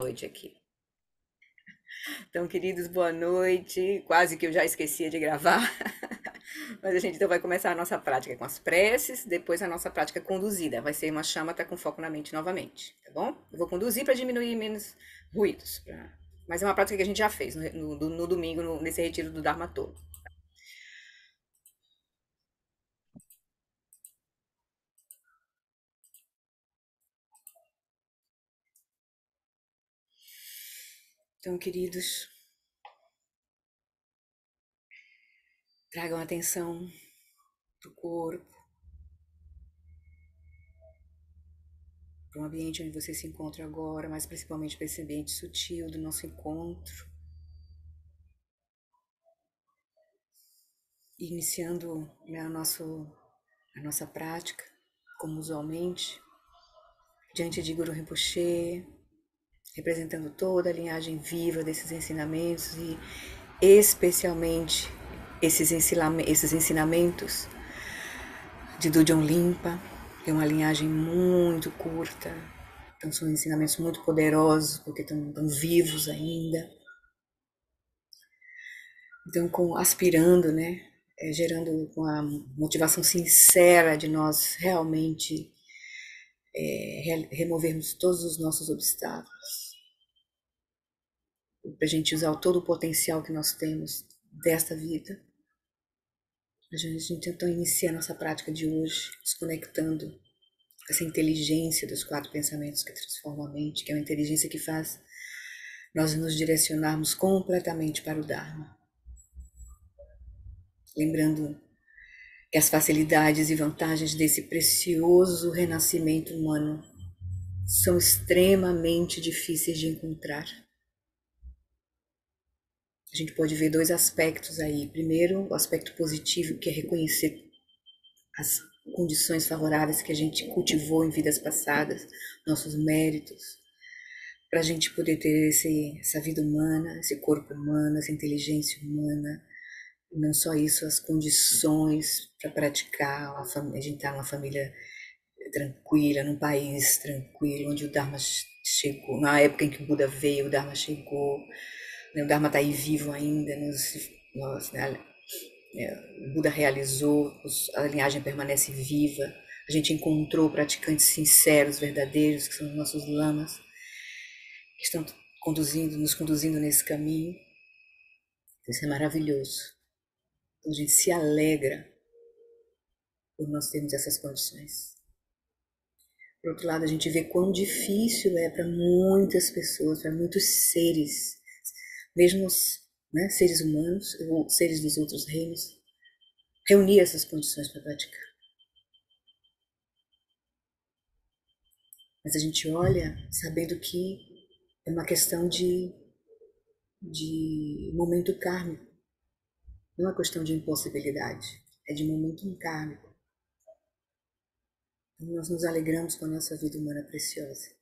Noite aqui. Então, queridos, boa noite. Quase que eu já esquecia de gravar. Mas a gente então vai começar a nossa prática com as preces, depois a nossa prática conduzida. Vai ser uma chamata com foco na mente novamente, tá bom? Eu vou conduzir para diminuir menos ruídos. Mas é uma prática que a gente já fez no domingo, nesse retiro do Dharma todo. Então, queridos, tragam atenção pro corpo, para o ambiente onde você se encontra agora, mas principalmente para esse ambiente sutil do nosso encontro. Iniciando, né, a nossa prática, como usualmente, diante de Guru Rinpoche, representando toda a linhagem viva desses ensinamentos e especialmente esses ensinamentos de Dudjom Limpa, que é uma linhagem muito curta, então são ensinamentos muito poderosos porque estão vivos ainda. Então, aspirando, né, gerando com a motivação sincera de nós realmente removermos todos os nossos obstáculos, para a gente usar todo o potencial que nós temos desta vida. A gente então inicia a nossa prática de hoje, desconectando essa inteligência dos quatro pensamentos que transformam a mente, que é uma inteligência que faz nós nos direcionarmos completamente para o Dharma. Lembrando que as facilidades e vantagens desse precioso renascimento humano são extremamente difíceis de encontrar. A gente pode ver dois aspectos aí. Primeiro, o aspecto positivo, que é reconhecer as condições favoráveis que a gente cultivou em vidas passadas, nossos méritos, para a gente poder ter essa vida humana, esse corpo humano, essa inteligência humana. E não só isso, as condições para praticar. A gente está numa família tranquila, num país tranquilo, onde o Dharma chegou. Na época em que o Buda veio, o Dharma chegou. O Dharma está aí vivo ainda, né, o Buda realizou, a linhagem permanece viva. A gente encontrou praticantes sinceros, verdadeiros, que são os nossos lamas, que estão nos conduzindo nesse caminho. Isso é maravilhoso. Então a gente se alegra por nós termos essas condições. Por outro lado, a gente vê quão difícil é para muitas pessoas, para muitos seres, mesmo né, seres humanos ou seres dos outros reinos, reunir essas condições para praticar. Mas a gente olha sabendo que é uma questão de momento kármico, não é uma questão de impossibilidade, é de momento kármico. Então nós nos alegramos com a nossa vida humana preciosa.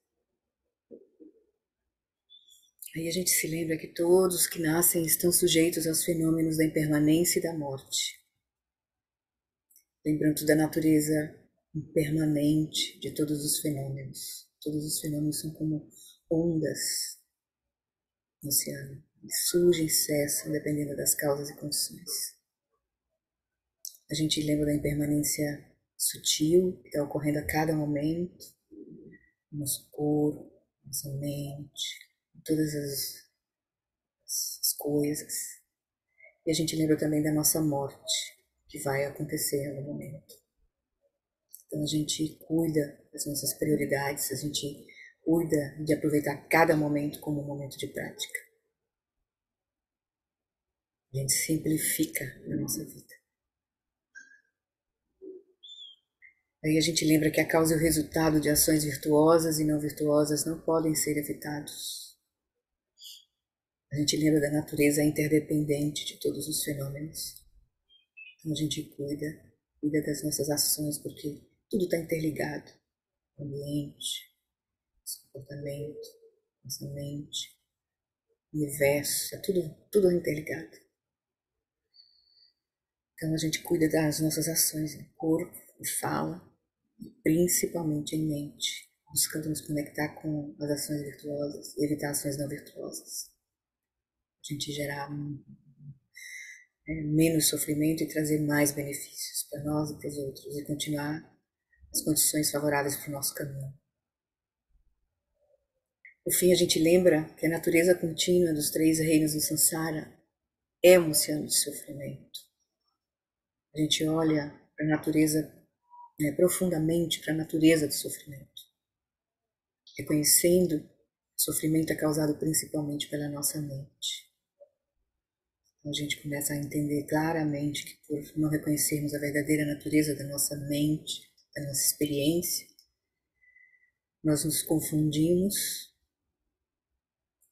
Aí a gente se lembra que todos que nascem estão sujeitos aos fenômenos da impermanência e da morte. Lembrando da natureza impermanente de todos os fenômenos. Todos os fenômenos são como ondas no oceano. Eles surgem e cessam, dependendo das causas e condições. A gente lembra da impermanência sutil que está ocorrendo a cada momento, no nosso corpo, nossa mente, todas as coisas. E a gente lembra também da nossa morte, que vai acontecer no momento. Então a gente cuida das nossas prioridades, a gente cuida de aproveitar cada momento como um momento de prática. A gente simplifica a nossa vida. Aí a gente lembra que a causa e o resultado de ações virtuosas e não virtuosas não podem ser evitados. A gente lembra da natureza interdependente de todos os fenômenos. Então a gente cuida das nossas ações, porque tudo está interligado. O ambiente, nosso comportamento, nossa mente, o universo, é tudo interligado. Então a gente cuida das nossas ações em corpo, em fala, e principalmente em mente. buscando nos conectar com as ações virtuosas e evitar ações não virtuosas. A gente gerar menos sofrimento e trazer mais benefícios para nós e para os outros e continuar as condições favoráveis para o nosso caminho. Por fim, a gente lembra que a natureza contínua dos 3 reinos do Sansara é um oceano de sofrimento. A gente olha para a natureza, profundamente para a natureza do sofrimento, reconhecendo que o sofrimento é causado principalmente pela nossa mente. Então a gente começa a entender claramente que por não reconhecermos a verdadeira natureza da nossa mente, da nossa experiência, nós nos confundimos,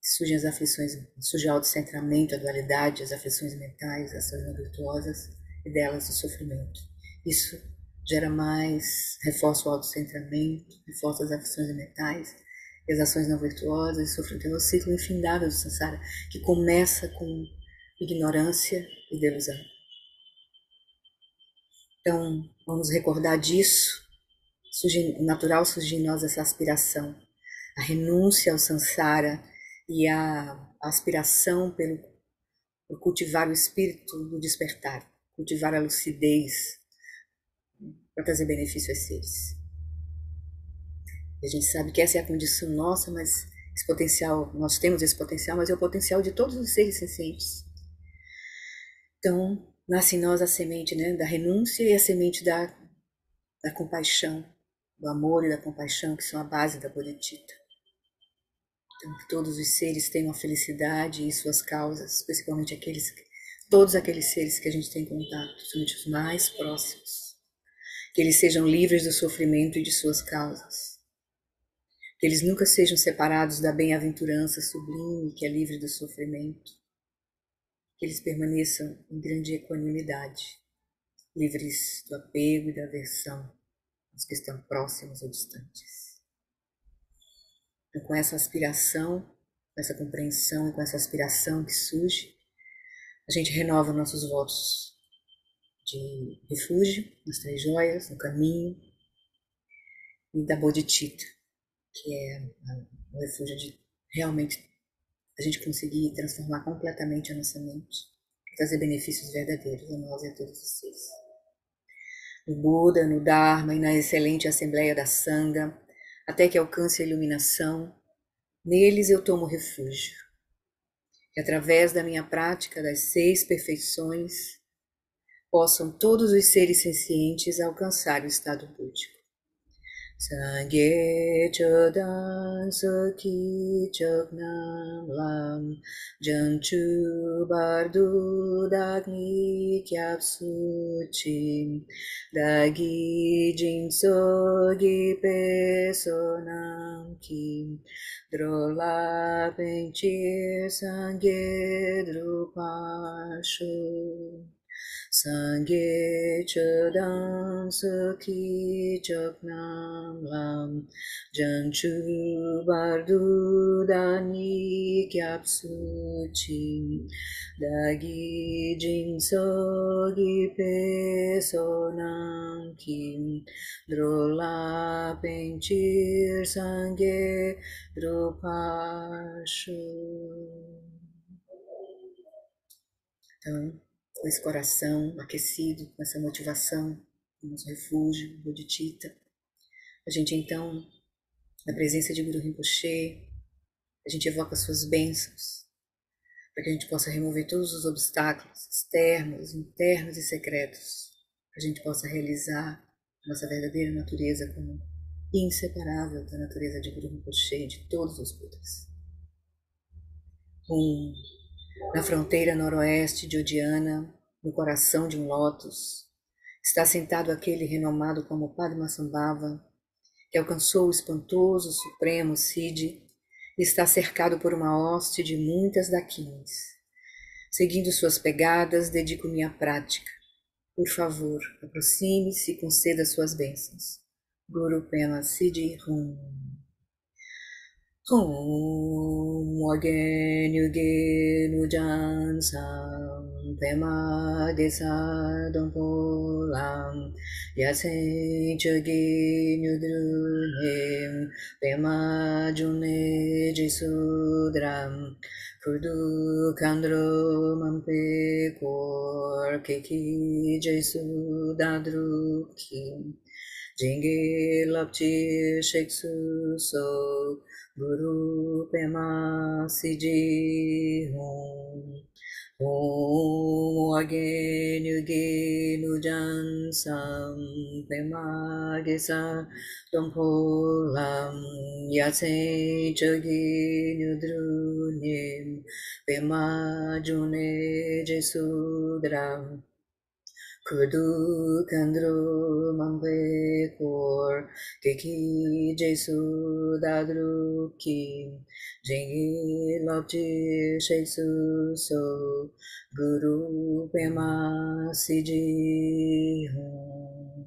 surgem as aflições, surge o autocentramento, a dualidade, as aflições mentais, as ações não virtuosas e delas o sofrimento. Isso gera mais, reforça o autocentramento, reforça as aflições mentais e as ações não virtuosas e sofrimento. É um ciclo infindável do Sansara que começa com ignorância e delusão. Então, vamos recordar disso. Natural surge em nós essa aspiração, a renúncia ao Sansara e a aspiração por cultivar o espírito do despertar, cultivar a lucidez para trazer benefício aos seres. E a gente sabe que essa é a condição nossa, mas esse potencial, nós temos esse potencial, mas é o potencial de todos os seres sencientes. Então, nasce em nós a semente, da renúncia e a semente da compaixão, do amor e da compaixão, que são a base da Bodhicitta. Então, que todos os seres tenham a felicidade e suas causas, principalmente todos aqueles seres que a gente tem contato, principalmente os mais próximos. Que eles sejam livres do sofrimento e de suas causas. Que eles nunca sejam separados da bem-aventurança sublime, que é livre do sofrimento. Que eles permaneçam em grande equanimidade, livres do apego e da aversão aos que estão próximos ou distantes. Então, com essa aspiração, com essa compreensão e com essa aspiração que surge, a gente renova nossos votos de refúgio nas 3 joias, no caminho, e da Bodhicitta, que é o refúgio de realmente a gente conseguir transformar completamente a nossa mente, trazer benefícios verdadeiros a nós e a todos vocês. No Buda, no Dharma e na excelente Assembleia da Sangha, até que alcance a iluminação, neles eu tomo refúgio. Que através da minha prática das 6 perfeições, possam todos os seres sencientes alcançar o estado búdico. Sangye chodan sokhi choknam lam janchu bardu dagni kyapsu chim dagi jinso gi pesonam kim drola penchir sangye drupashu. Sangye chodam sukhi choknam lam janchu bardu dani kyapsu chim dagi jinso gi pesonam kim drola penchir sangye drupashu. Então, com esse coração aquecido, com essa motivação, com nosso refúgio, Bodhicitta, a gente então, na presença de Guru Rinpoche, a gente evoca suas bênçãos, para que a gente possa remover todos os obstáculos externos, internos e secretos, para que a gente possa realizar a nossa verdadeira natureza como inseparável da natureza de Guru Rinpoche e de todos os Budas. Na fronteira noroeste de Odiana, no coração de um lótus, está sentado aquele renomado como Padmasambhava, que alcançou o espantoso supremo Siddhi e está cercado por uma hoste de muitas daquins. Seguindo suas pegadas, dedico minha prática. Por favor, aproxime-se e conceda suas bênçãos. Guru Pema Siddhi Hum. Om Wagen Yugen Ujan Sam Pema desa dompo lam Yatsen chogi nyudrunem Pema june jesudram Kudu kandro mampe kor Keki jesu dadruki Jingi lapchi sheksu so Guru pema siji hum Om Agenu Genu Jansam Pema Gesa Dompolam Yatsen Choginu Drunim Pema June Jesudram Kudu Kandro Mambe Kor Keki Jesu Dadruki Jingi Lopji Sheksu So Guru Pema Siji Hum.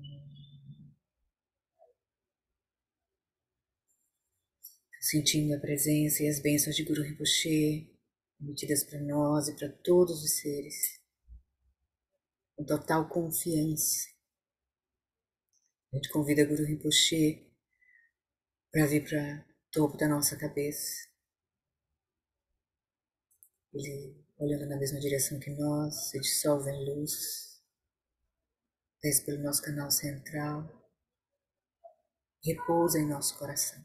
Sentindo a presença e as bênçãos de Guru Rinpoche emitidas para nós e para todos os seres. Com total confiança. A gente convida Guru Rinpoche para vir para o topo da nossa cabeça. Ele, olhando na mesma direção que nós, se dissolve em luz. Desce pelo nosso canal central. Repousa em nosso coração.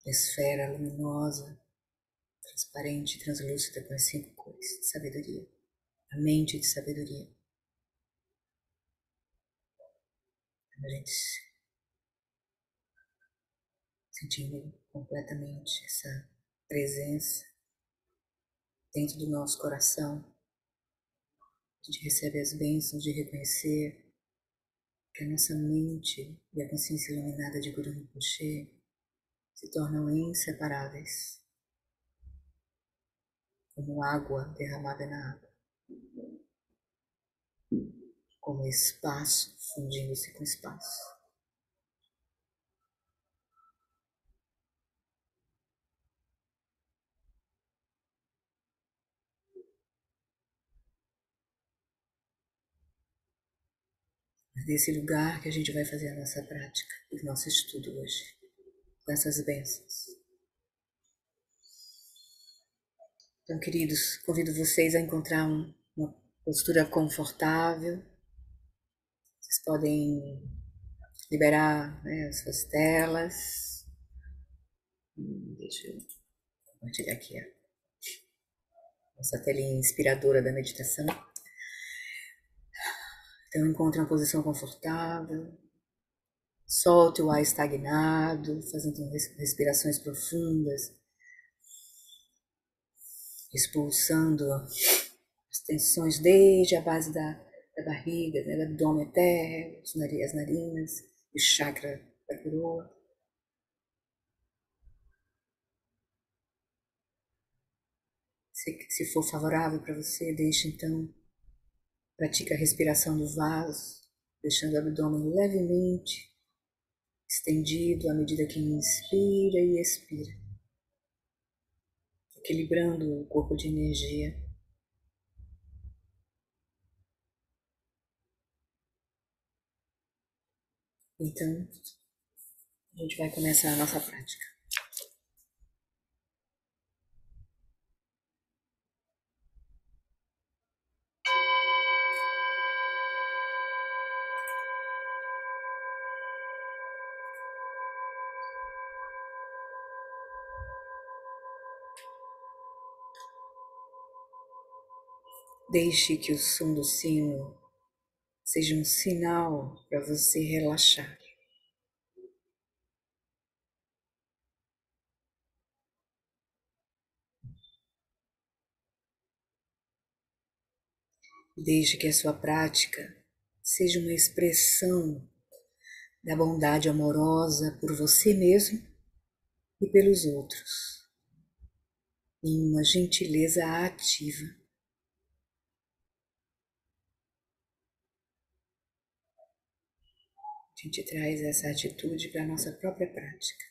Esfera luminosa, transparente e translúcida com as 5 cores de sabedoria. A mente de sabedoria. A gente sentindo completamente essa presença dentro do nosso coração. A gente recebe as bênçãos de reconhecer que a nossa mente e a consciência iluminada de Guru Rinpoche se tornam inseparáveis, como água derramada na água, como espaço fundindo-se com espaço. É desse lugar que a gente vai fazer a nossa prática, o nosso estudo hoje, com essas bênçãos. Então, queridos, convido vocês a encontrar uma postura confortável. Vocês podem liberar, né, as suas telas. Deixa eu compartilhar aqui a nossa telinha inspiradora da meditação. Então, encontre uma posição confortável. Solte o ar estagnado, fazendo respirações profundas. Expulsando as tensões desde a base da barriga, né, do abdômen até as narinas, o chakra da coroa. Se for favorável para você, deixe então, pratique a respiração do vaso, deixando o abdômen levemente estendido à medida que inspira e expira, equilibrando o corpo de energia. Então, a gente vai começar a nossa prática. Deixe que o som do sino seja um sinal para você relaxar. Deixe que a sua prática seja uma expressão da bondade amorosa por você mesmo e pelos outros, em uma gentileza ativa. A gente traz essa atitude para a nossa própria prática.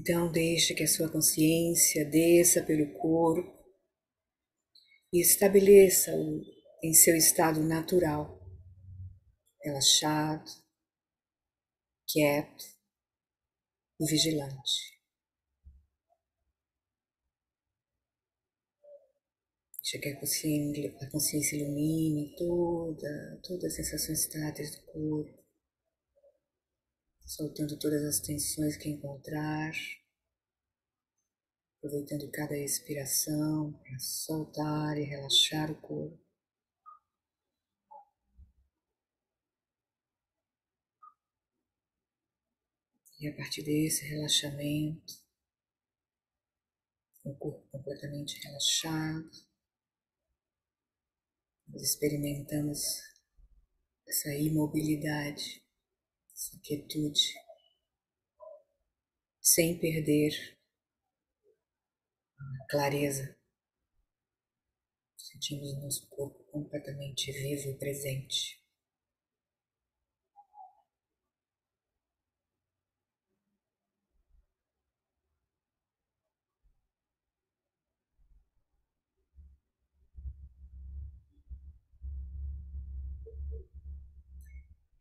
Então deixe que a sua consciência desça pelo corpo e estabeleça-o em seu estado natural, relaxado, quieto e vigilante. Deixa que a consciência ilumine todas as sensações táteis do corpo, soltando todas as tensões que encontrar, aproveitando cada expiração para soltar e relaxar o corpo. E a partir desse relaxamento, com o corpo completamente relaxado, nós experimentamos essa imobilidade, essa quietude, sem perder a clareza. Sentimos o nosso corpo completamente vivo e presente.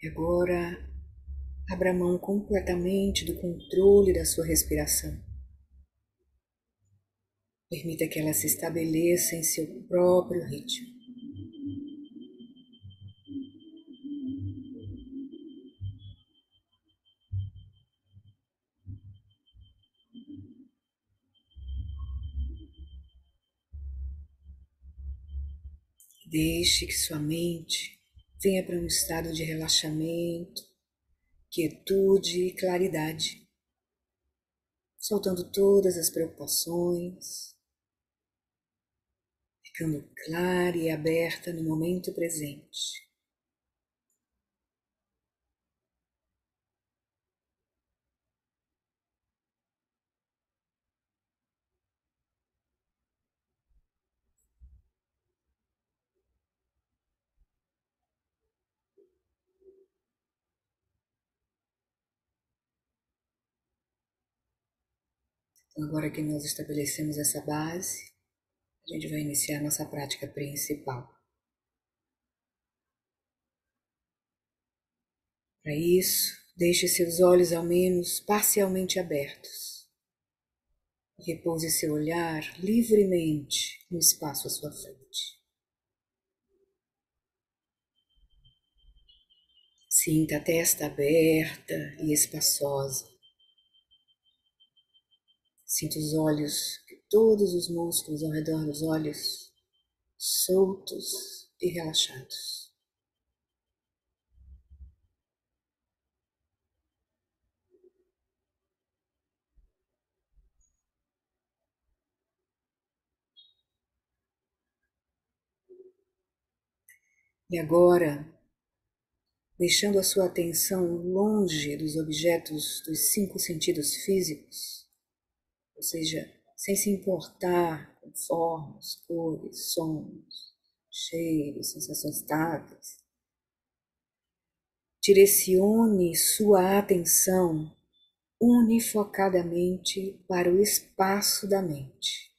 E agora, abra mão completamente do controle da sua respiração. Permita que ela se estabeleça em seu próprio ritmo. Deixe que sua mente venha para um estado de relaxamento, quietude e claridade, soltando todas as preocupações, ficando clara e aberta no momento presente. Então, agora que nós estabelecemos essa base, a gente vai iniciar nossa prática principal. Para isso, deixe seus olhos ao menos parcialmente abertos e repouse seu olhar livremente no espaço à sua frente. Sinta a testa aberta e espaçosa. Sinta os olhos, todos os músculos ao redor dos olhos, soltos e relaxados. E agora, deixando a sua atenção longe dos objetos dos 5 sentidos físicos, ou seja, sem se importar com formas, cores, sons, cheiros, sensações táteis, direcione sua atenção unifocadamente para o espaço da mente.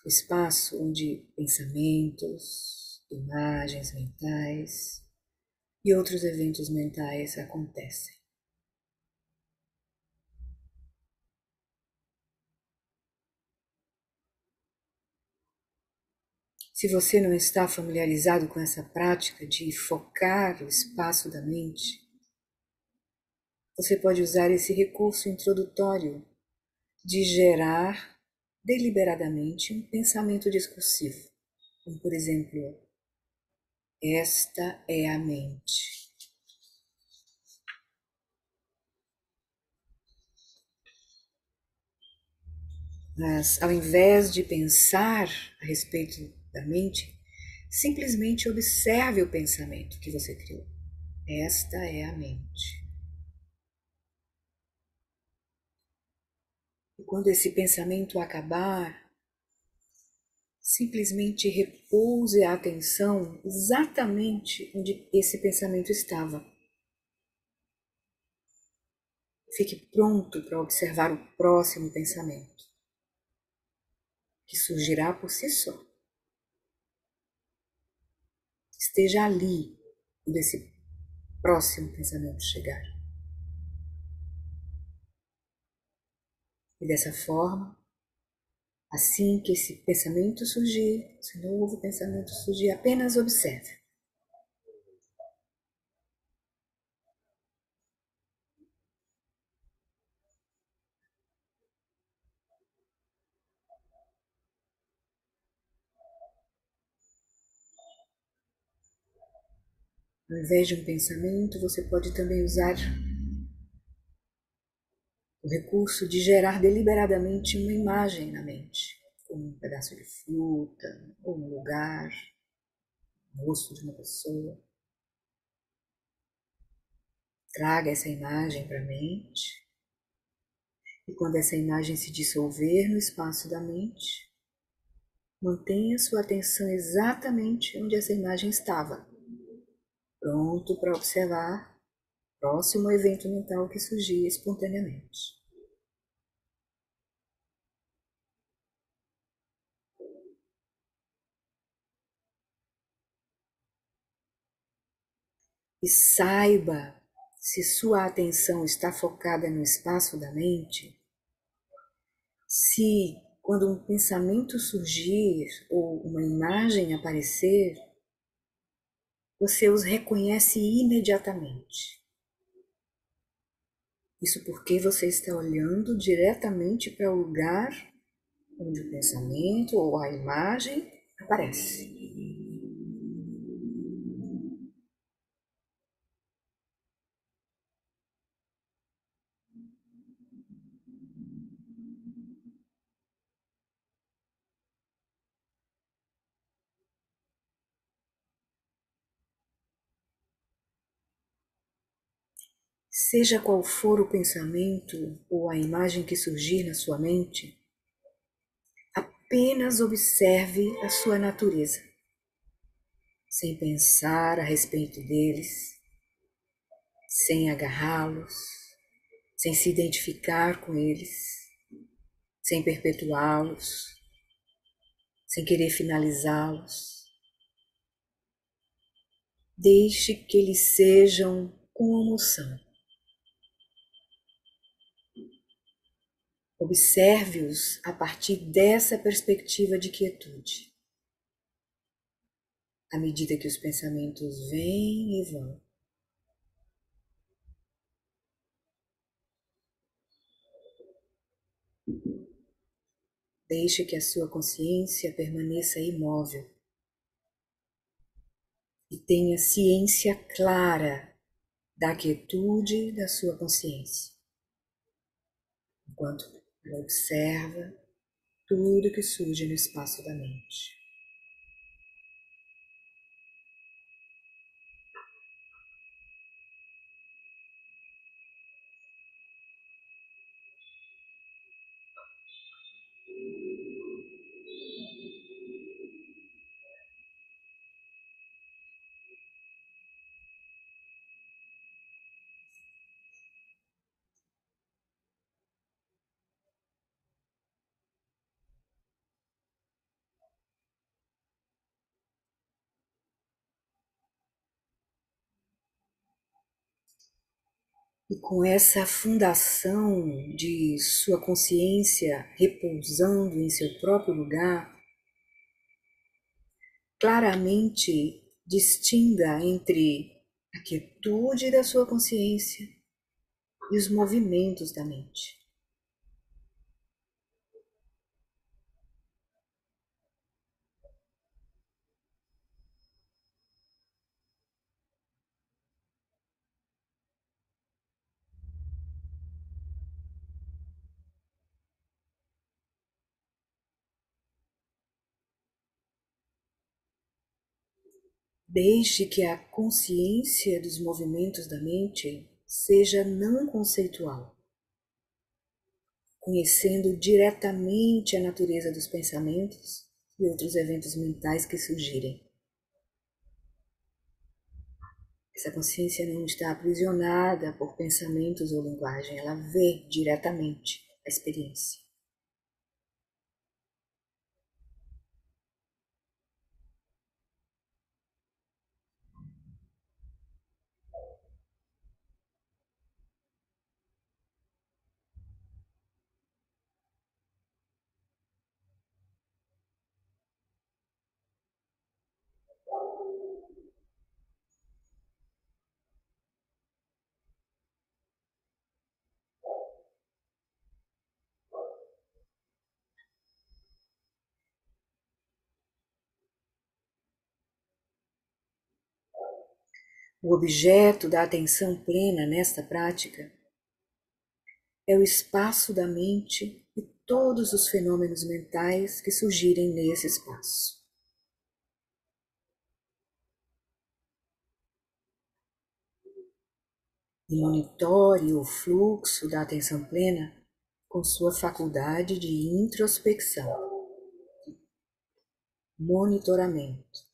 O espaço onde pensamentos, imagens mentais e outros eventos mentais acontecem. Se você não está familiarizado com essa prática de focar o espaço da mente, você pode usar esse recurso introdutório de gerar deliberadamente um pensamento discursivo, como por exemplo, esta é a mente. Mas ao invés de pensar a respeito da mente, simplesmente observe o pensamento que você criou. Esta é a mente. E quando esse pensamento acabar, simplesmente repouse a atenção exatamente onde esse pensamento estava. Fique pronto para observar o próximo pensamento, que surgirá por si só. Esteja ali quando esse próximo pensamento chegar. E dessa forma, assim que esse pensamento surgir, esse novo pensamento surgir, apenas observe. Ao invés de um pensamento, você pode também usar o recurso de gerar deliberadamente uma imagem na mente, como um pedaço de fruta, ou um lugar, o rosto de uma pessoa. Traga essa imagem para a mente, e quando essa imagem se dissolver no espaço da mente, mantenha sua atenção exatamente onde essa imagem estava, pronto para observar o próximo evento mental que surgir espontaneamente. E saiba se sua atenção está focada no espaço da mente, se quando um pensamento surgir ou uma imagem aparecer, você os reconhece imediatamente. Isso porque você está olhando diretamente para o lugar onde o pensamento ou a imagem aparece. Seja qual for o pensamento ou a imagem que surgir na sua mente, apenas observe a sua natureza, sem pensar a respeito deles, sem agarrá-los, sem se identificar com eles, sem perpetuá-los, sem querer finalizá-los. Deixe que eles sejam com emoção. Observe-os a partir dessa perspectiva de quietude. À medida que os pensamentos vêm e vão, deixe que a sua consciência permaneça imóvel e tenha ciência clara da quietude da sua consciência, enquanto ela observa tudo que surge no espaço da mente. E com essa fundação de sua consciência repousando em seu próprio lugar, claramente distinga entre a quietude da sua consciência e os movimentos da mente. Deixe que a consciência dos movimentos da mente seja não conceitual, conhecendo diretamente a natureza dos pensamentos e outros eventos mentais que surgirem. Essa consciência não está aprisionada por pensamentos ou linguagem, ela vê diretamente a experiência. O objeto da atenção plena nesta prática é o espaço da mente e todos os fenômenos mentais que surgirem nesse espaço. E monitore o fluxo da atenção plena com sua faculdade de introspecção, monitoramento.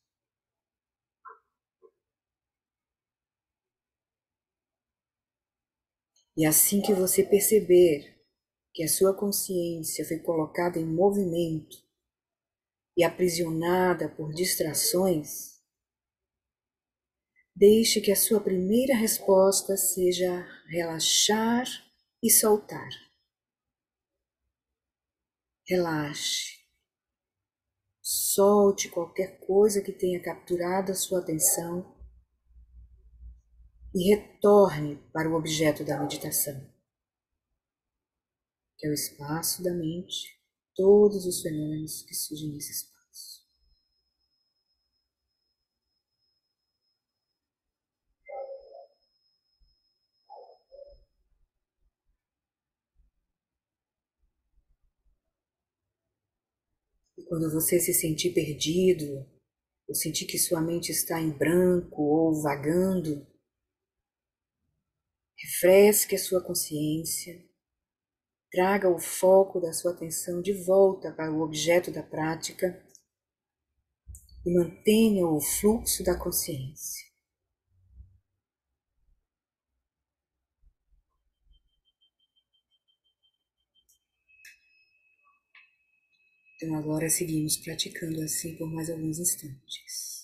E assim que você perceber que a sua consciência foi colocada em movimento e aprisionada por distrações, deixe que a sua primeira resposta seja relaxar e soltar. Relaxe. Solte qualquer coisa que tenha capturado a sua atenção e retorne para o objeto da meditação, que é o espaço da mente, todos os fenômenos que surgem nesse espaço. E quando você se sentir perdido, ou sentir que sua mente está em branco ou vagando, refresque a sua consciência, traga o foco da sua atenção de volta para o objeto da prática e mantenha o fluxo da consciência. Então agora seguimos praticando assim por mais alguns instantes.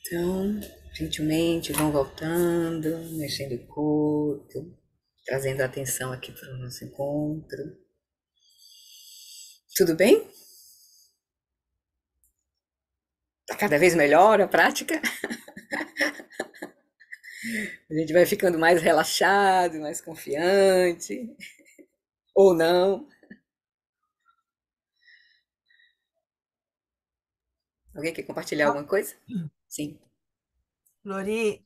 Então, gentilmente vão voltando, mexendo o corpo, trazendo a atenção aqui para o nosso encontro. Tudo bem? Tá cada vez melhor a prática? A gente vai ficando mais relaxado, mais confiante, ou não. Alguém quer compartilhar alguma coisa? Sim. Lori,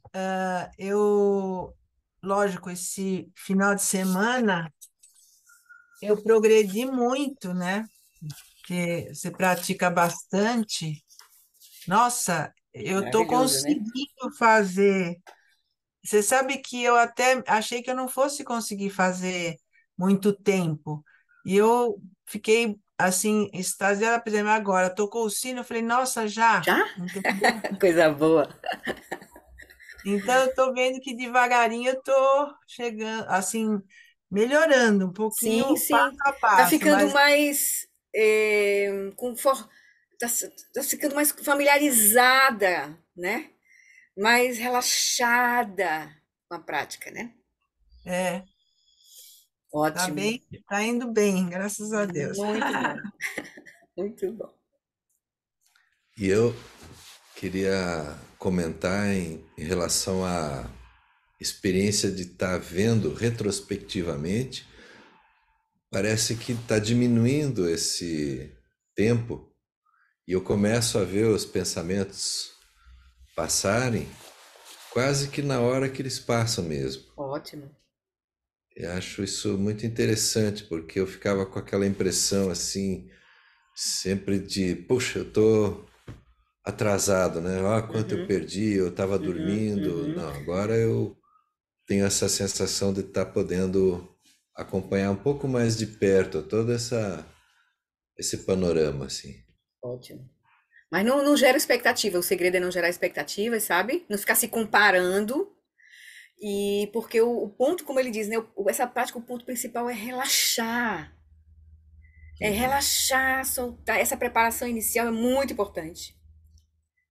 lógico, esse final de semana eu progredi muito, né? Porque você pratica bastante. Nossa, eu tô Maravilhoso, né? conseguindo fazer. Você sabe que eu até achei que eu não fosse conseguir fazer muito tempo. E eu fiquei assim, extasiada, por exemplo, agora, tocou o sino, eu falei, nossa, já, Já? entendeu? Coisa boa. Então, eu tô vendo que devagarinho eu tô chegando, assim, melhorando um Sim, pouquinho, passo sim. a Tá passo, ficando mas mais tá, tá ficando mais familiarizada, né? Mais relaxada com a prática, né? é, tá Ótimo. bem, tá indo bem, graças a Deus. Muito bom. Muito bom. E eu queria comentar em relação à experiência de estar vendo retrospectivamente. Parece que está diminuindo esse tempo e eu começo a ver os pensamentos passarem quase que na hora que eles passam mesmo. Ótimo. Eu acho isso muito interessante porque eu ficava com aquela impressão assim, sempre de, puxa, eu tô atrasado, né? Ah, quanto eu Uhum, perdi, eu estava uhum, dormindo. uhum. Não, agora eu tenho essa sensação de estar podendo acompanhar um pouco mais de perto todo esse panorama, assim. Ótimo. Mas não gera expectativa. O segredo é não gerar expectativas, sabe? Não ficar se comparando. E porque o ponto, como ele diz, né? Essa prática, o ponto principal é relaxar. É Uhum. relaxar, soltar. Essa preparação inicial é muito importante.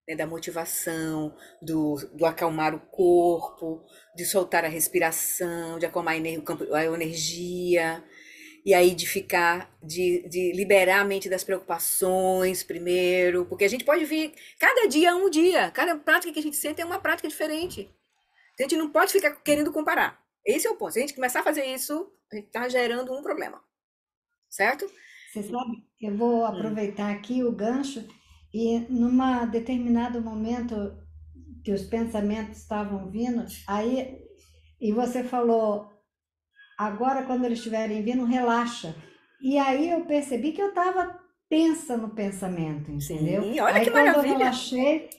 Né, da motivação, do acalmar o corpo, de soltar a respiração, de acalmar a energia, e aí de ficar, de liberar a mente das preocupações primeiro, porque a gente pode vir, cada dia é um dia, cada prática que a gente sente é uma prática diferente. A gente não pode ficar querendo comparar. Esse é o ponto. Se a gente começar a fazer isso, a gente está gerando um problema, certo? Você sabe, eu vou Hum. aproveitar aqui o gancho e numa determinado momento que os pensamentos estavam vindo, aí e você falou, agora quando eles estiverem vindo, relaxa. E aí eu percebi que eu estava tensa no pensamento, entendeu? Sim, olha que Aí quando eu maravilha. relaxei,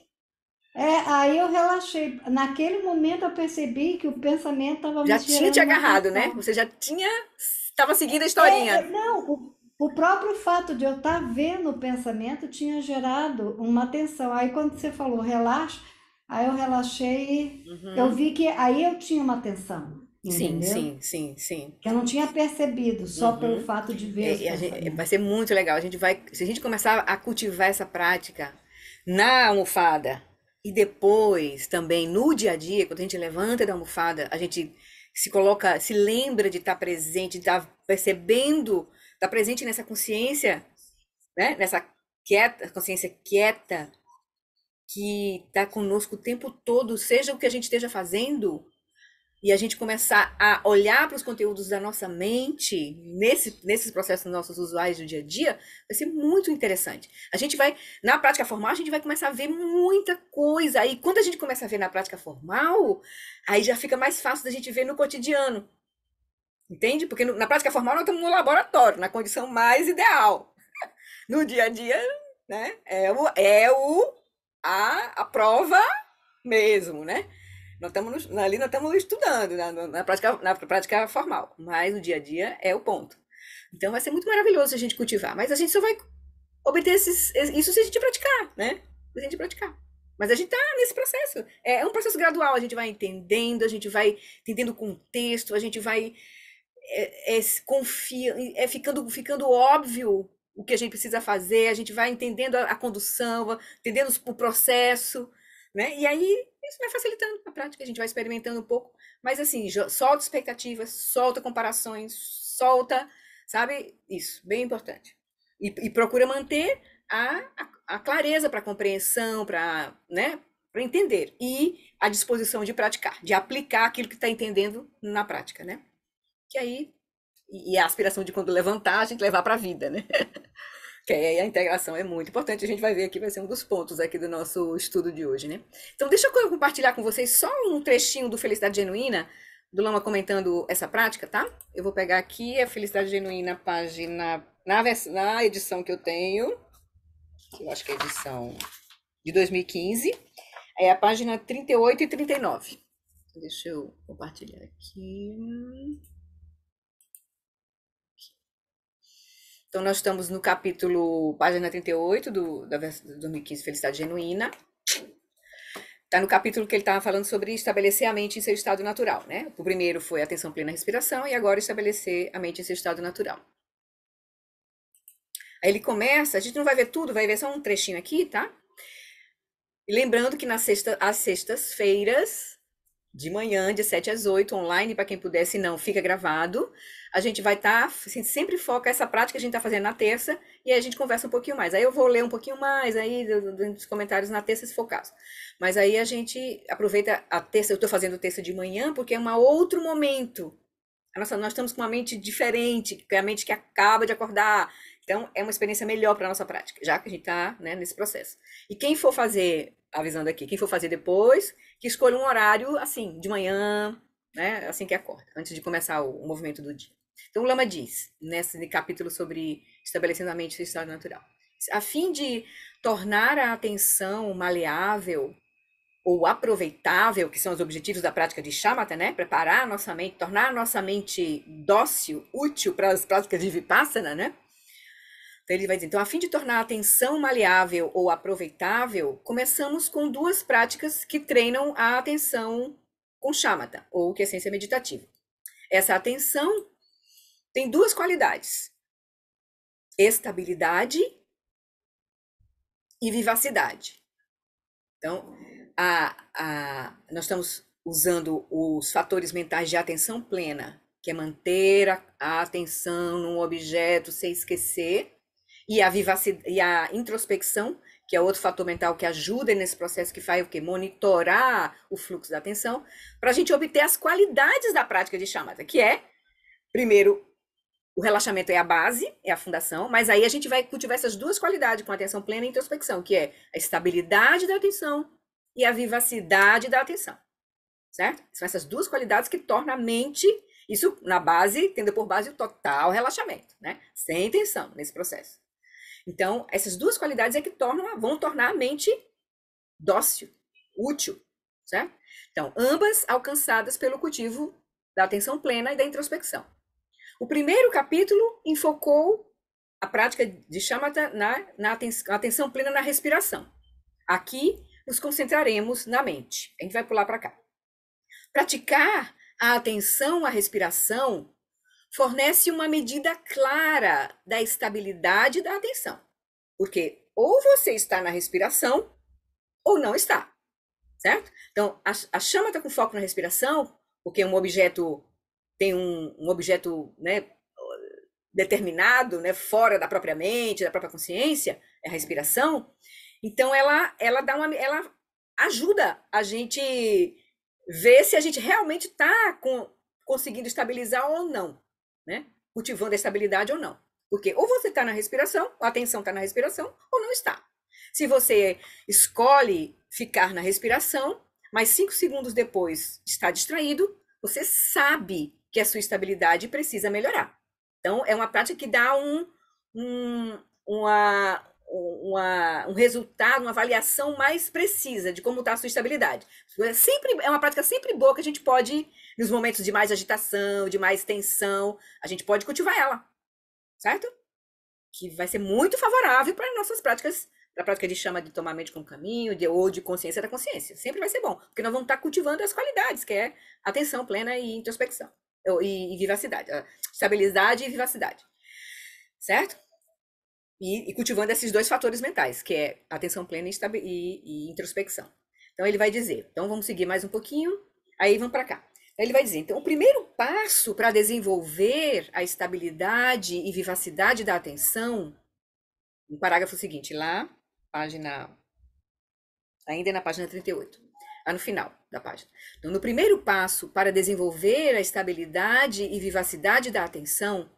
aí eu relaxei. Naquele momento eu percebi que o pensamento estava me Já tinha te gerando uma agarrado, né? tensão. Você já tinha, estava seguindo a historinha. Não, o próprio fato de eu estar vendo o pensamento tinha gerado uma tensão. Aí quando você falou relaxa, aí eu relaxei e eu Uhum. vi que aí eu tinha uma tensão, Sim, entendeu? sim, sim, sim. Que eu não tinha percebido só pelo Uhum. fato de ver os Vai pensamentos. ser muito legal. A gente vai, se a gente começar a cultivar essa prática na almofada e depois também no dia a dia, quando a gente levanta da almofada, a gente se coloca, se lembra de estar presente, de estar percebendo, estar presente nessa consciência, né? Nessa consciência quieta que está conosco o tempo todo, seja o que a gente esteja fazendo, e a gente começar a olhar para os conteúdos da nossa mente, nesses processos nossos usuais do dia a dia, vai ser muito interessante. A gente vai, na prática formal, a gente vai começar a ver muita coisa. Aí, quando a gente começa a ver na prática formal, aí já fica mais fácil da gente ver no cotidiano, entende? Porque na prática formal nós estamos no laboratório, na condição mais ideal. No dia a dia, né, a prova mesmo, né? Ali nós estamos estudando na prática formal, mas no dia a dia é o ponto. Então vai ser muito maravilhoso a gente cultivar, mas a gente só vai obter isso se a gente praticar, né? Se a gente praticar. Mas a gente está nesse processo. É um processo gradual, a gente vai entendendo, a gente vai entendendo o contexto, a gente vai confia, ficando óbvio o que a gente precisa fazer, a gente vai entendendo a condução, entendendo o processo, né? E aí isso vai facilitando a prática, a gente vai experimentando um pouco, mas assim, solta expectativas, solta comparações, solta, sabe? Isso, bem importante. E procura manter a clareza para compreensão, para, né, para entender. E a disposição de praticar, de aplicar aquilo que está entendendo na prática, né? Que aí, e a aspiração de quando levantar, a gente levar para a vida, né? Que aí a integração é muito importante, a gente vai ver aqui, vai ser um dos pontos aqui do nosso estudo de hoje, né? Então, deixa eu compartilhar com vocês só um trechinho do Felicidade Genuína, do Lama comentando essa prática, tá? Eu vou pegar aqui a Felicidade Genuína, página, na edição que eu tenho, que eu acho que é a edição de 2015, é a página 38 e 39. Deixa eu compartilhar aqui. Então, nós estamos no capítulo, página 38 da versão de 2015, Felicidade Genuína. Está no capítulo que ele estava falando sobre estabelecer a mente em seu estado natural, né? O primeiro foi atenção plena à respiração e agora estabelecer a mente em seu estado natural. Aí ele começa, a gente não vai ver tudo, vai ver só um trechinho aqui, tá? E lembrando que às sextas-feiras, de manhã, de 7 às 8, online, para quem puder, se não, fica gravado. A gente vai estar, a gente sempre foca essa prática que a gente está fazendo na terça, e aí a gente conversa um pouquinho mais. Aí eu vou ler um pouquinho mais aí dos comentários na terça, se for o caso. Mas aí a gente aproveita a terça, eu estou fazendo terça de manhã, porque é um outro momento. Nós estamos com uma mente diferente, que é a mente que acaba de acordar. Então, é uma experiência melhor para a nossa prática, já que a gente está, né, nesse processo. E quem for fazer, avisando aqui, quem for fazer depois, que escolha um horário, assim, de manhã, né, assim que acorda, antes de começar o movimento do dia. Então, o Lama diz, nesse capítulo sobre estabelecendo a mente em seu estado natural, a fim de tornar a atenção maleável ou aproveitável, que são os objetivos da prática de shamatha, né? Preparar a nossa mente, tornar a nossa mente dócil, útil para as práticas de vipassana, né? Então ele vai dizer, então, a fim de tornar a atenção maleável ou aproveitável, começamos com duas práticas que treinam a atenção com shamatha, ou quiescência meditativa. Essa atenção tem duas qualidades: estabilidade e vivacidade. Então, nós estamos usando os fatores mentais de atenção plena, que é manter a atenção num objeto sem esquecer, e a vivacidade, e a introspecção, que é outro fator mental que ajuda nesse processo, que faz o quê? Monitorar o fluxo da atenção, para a gente obter as qualidades da prática de shamatha, que é, primeiro, o relaxamento é a base, é a fundação, mas aí a gente vai cultivar essas duas qualidades com atenção plena e introspecção, que é a estabilidade da atenção e a vivacidade da atenção, certo? São essas duas qualidades que tornam a mente, isso na base, tendo por base o total relaxamento, né? Sem tensão nesse processo. Então, essas duas qualidades é que vão tornar a mente dócil, útil, certo? Então, ambas alcançadas pelo cultivo da atenção plena e da introspecção. O primeiro capítulo enfocou a prática de shamatha na atenção plena na respiração. Aqui, nos concentraremos na mente. A gente vai pular para cá. Praticar a atenção à respiração fornece uma medida clara da estabilidade da atenção. Porque ou você está na respiração ou não está, certo? Então, a shamatha com foco na respiração, porque um objeto tem um objeto, né, determinado, né, fora da própria mente, da própria consciência, é a respiração. Então, ela ajuda a gente ver se a gente realmente está conseguindo estabilizar ou não, né? Cultivando a estabilidade ou não. Porque ou você está na respiração, a atenção está na respiração, ou não está. Se você escolhe ficar na respiração, mas 5 segundos depois está distraído, você sabe que a sua estabilidade precisa melhorar. Então, é uma prática que dá um resultado, uma avaliação mais precisa de como está a sua estabilidade. É uma prática sempre boa que a gente pode, nos momentos de mais agitação, de mais tensão, a gente pode cultivar ela, certo? Que vai ser muito favorável para nossas práticas, para a prática de chama de tomar a mente como caminho, ou de consciência da consciência. Sempre vai ser bom, porque nós vamos estar cultivando as qualidades, que é atenção plena e introspecção, e vivacidade, estabilidade e vivacidade, certo? E cultivando esses dois fatores mentais, que é atenção plena e introspecção. Então ele vai dizer, então vamos seguir mais um pouquinho, aí vamos para cá. Ele vai dizer, então, o primeiro passo para desenvolver a estabilidade e vivacidade da atenção, no parágrafo seguinte, lá, ainda na página 38, lá no final da página. Então, no primeiro passo para desenvolver a estabilidade e vivacidade da atenção,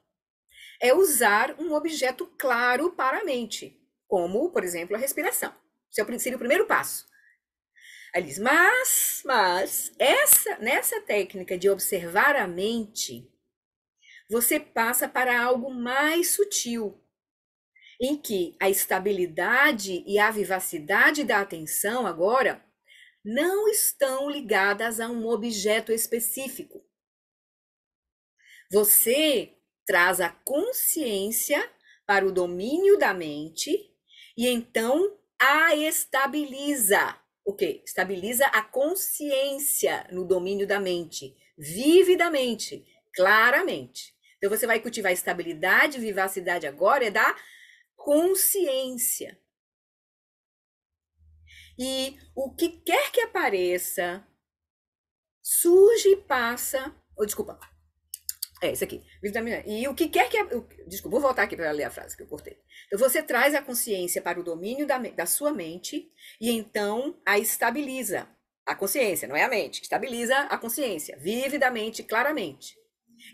é usar um objeto claro para a mente, como, por exemplo, a respiração. Esse seria o primeiro passo. Aí diz, mas nessa técnica de observar a mente, você passa para algo mais sutil, em que a estabilidade e a vivacidade da atenção agora não estão ligadas a um objeto específico. Você traz a consciência para o domínio da mente e então a estabiliza. O quê? Estabiliza a consciência no domínio da mente, vividamente, claramente. Então você vai cultivar estabilidade, vivacidade agora é da consciência. E o que quer que apareça, surge e passa. Desculpa. Isso aqui. E o que quer que. Desculpa, vou voltar aqui para ler a frase que eu cortei. Então, você traz a consciência para o domínio da sua mente e então a estabiliza. A consciência, não é a mente. Estabiliza a consciência, vividamente, claramente.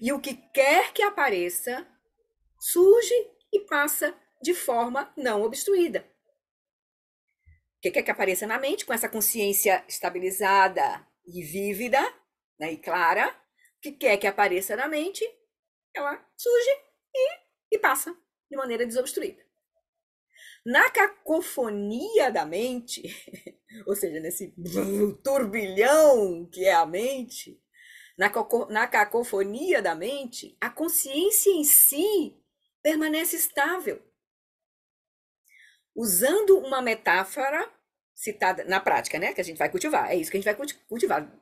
E o que quer que apareça, surge e passa de forma não obstruída. O que quer que apareça na mente, com essa consciência estabilizada e vívida, né, e clara, o que quer que apareça na mente, ela surge e passa de maneira desobstruída. Na cacofonia da mente, ou seja, nesse turbilhão que é a mente, na cacofonia da mente, a consciência em si permanece estável. Usando uma metáfora citada na prática, né, que a gente vai cultivar. É isso que a gente vai cultivar.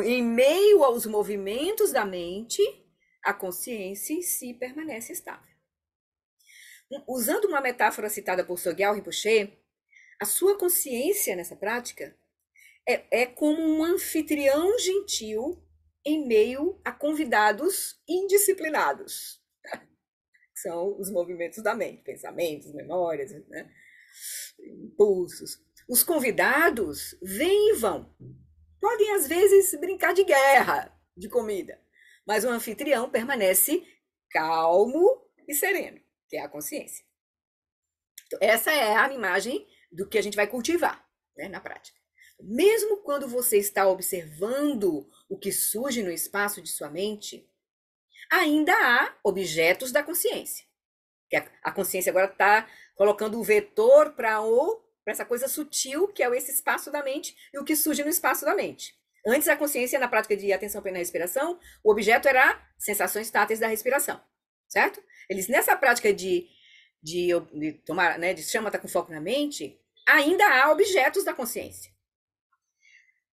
Em meio aos movimentos da mente, a consciência em si permanece estável. Usando uma metáfora citada por Sogyal Rinpoche, a sua consciência nessa prática é como um anfitrião gentil em meio a convidados indisciplinados. São os movimentos da mente, pensamentos, memórias, né? Impulsos. Os convidados vêm e vão. Podem, às vezes, brincar de guerra, de comida. Mas o anfitrião permanece calmo e sereno, que é a consciência. Então, essa é a imagem do que a gente vai cultivar, né, na prática. Mesmo quando você está observando o que surge no espaço de sua mente, ainda há objetos da consciência. A consciência agora está colocando o vetor para essa coisa sutil, que é esse espaço da mente e o que surge no espaço da mente. Antes, a consciência, na prática de atenção plena na respiração, o objeto era sensações táteis da respiração, certo? Eles, nessa prática de tomar, né, de chamata com foco na mente, ainda há objetos da consciência.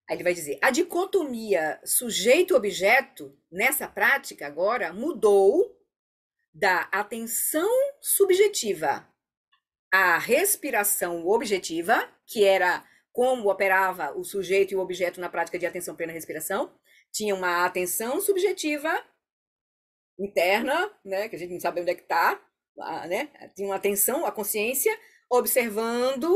Aí ele vai dizer, a dicotomia sujeito-objeto, nessa prática agora, mudou da atenção subjetiva à respiração objetiva, que era como operava o sujeito e o objeto na prática de atenção plena à respiração. Tinha uma atenção subjetiva interna, né, que a gente não sabe onde é que está, né? Tinha uma atenção, a consciência, observando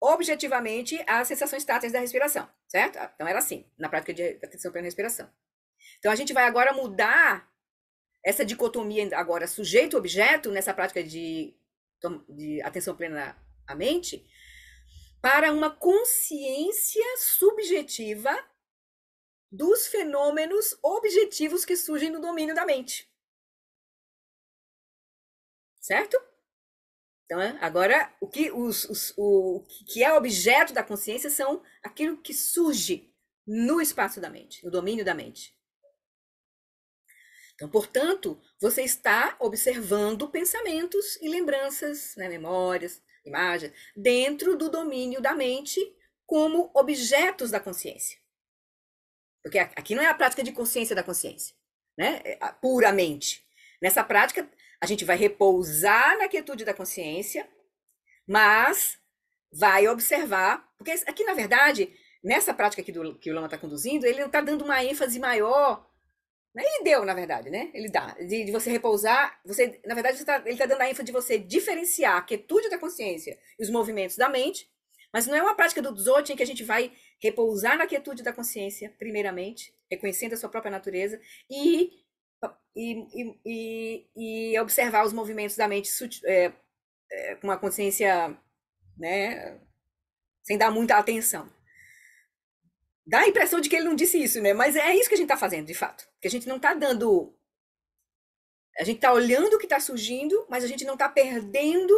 objetivamente as sensações táteis da respiração, certo? Então era assim, na prática de atenção plena à respiração. Então a gente vai agora mudar essa dicotomia agora sujeito-objeto nessa prática de atenção plena à mente para uma consciência subjetiva dos fenômenos objetivos que surgem no domínio da mente. Certo? Então, agora, o que é objeto da consciência são aquilo que surge no espaço da mente, no domínio da mente. Então, portanto, você está observando pensamentos e lembranças, né, memórias, imagens, dentro do domínio da mente como objetos da consciência. Porque aqui não é a prática de consciência da consciência, né? Puramente. Nessa prática, a gente vai repousar na quietude da consciência, mas vai observar Porque aqui, na verdade, nessa prática aqui que o Lama está conduzindo, ele não está dando uma ênfase maior. Ele deu, na verdade, né? Ele dá. De você repousar. Você, na verdade, ele está dando a ênfase de você diferenciar a quietude da consciência e os movimentos da mente. Mas não é uma prática do Dzogchen que a gente vai repousar na quietude da consciência, primeiramente, reconhecendo a sua própria natureza, e observar os movimentos da mente com uma consciência, né, sem dar muita atenção. Dá a impressão de que ele não disse isso, né? Mas é isso que a gente está fazendo, de fato. Que a gente não está dando... A gente está olhando o que está surgindo, mas a gente não está perdendo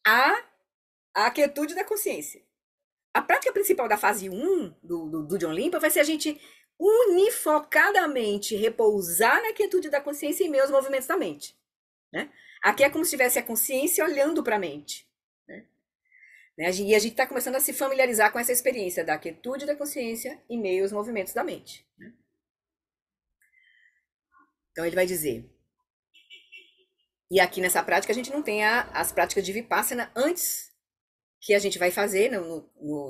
a quietude da consciência. A prática principal da fase 1 do John Limpa vai ser a gente unifocadamente repousar na quietude da consciência em meio aos movimentos da mente. Né? Aqui é como se tivesse a consciência olhando para a mente. Né? E a gente está começando a se familiarizar com essa experiência da quietude da consciência em meio aos movimentos da mente. Né? Então ele vai dizer... E aqui nessa prática a gente não tem as práticas de Vipassana antes que a gente vai fazer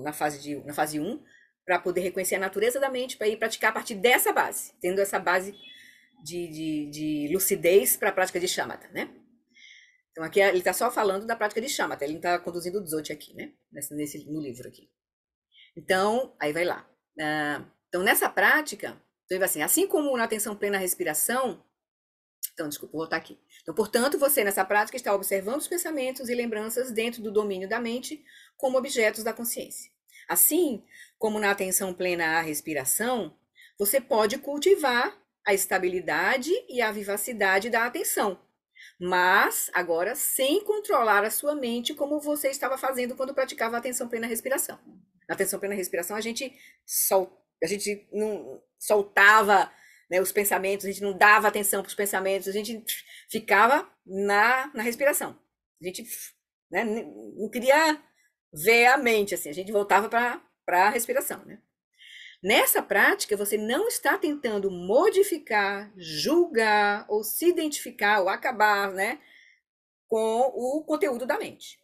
na fase 1, para poder reconhecer a natureza da mente, para ir praticar a partir dessa base, tendo essa base de lucidez para a prática de Shamatha, né? Então aqui ele está só falando da prática de Shamatha, ele não está conduzindo o Dzogchen aqui, né? No livro aqui. Então, aí vai lá. Então nessa prática, então, assim como na atenção plena à respiração, então, desculpa, vou voltar aqui. Então, portanto, você nessa prática está observando os pensamentos e lembranças dentro do domínio da mente como objetos da consciência. Assim como na atenção plena à respiração, você pode cultivar a estabilidade e a vivacidade da atenção, mas agora sem controlar a sua mente como você estava fazendo quando praticava a atenção plena à respiração. Na atenção plena à respiração, a gente não soltava, né, os pensamentos, a gente não dava atenção para os pensamentos, a gente ficava na respiração. A gente, né, não queria ver a mente, assim, a gente voltava para a respiração. Né? Nessa prática, você não está tentando modificar, julgar, ou se identificar, ou acabar, né, com o conteúdo da mente.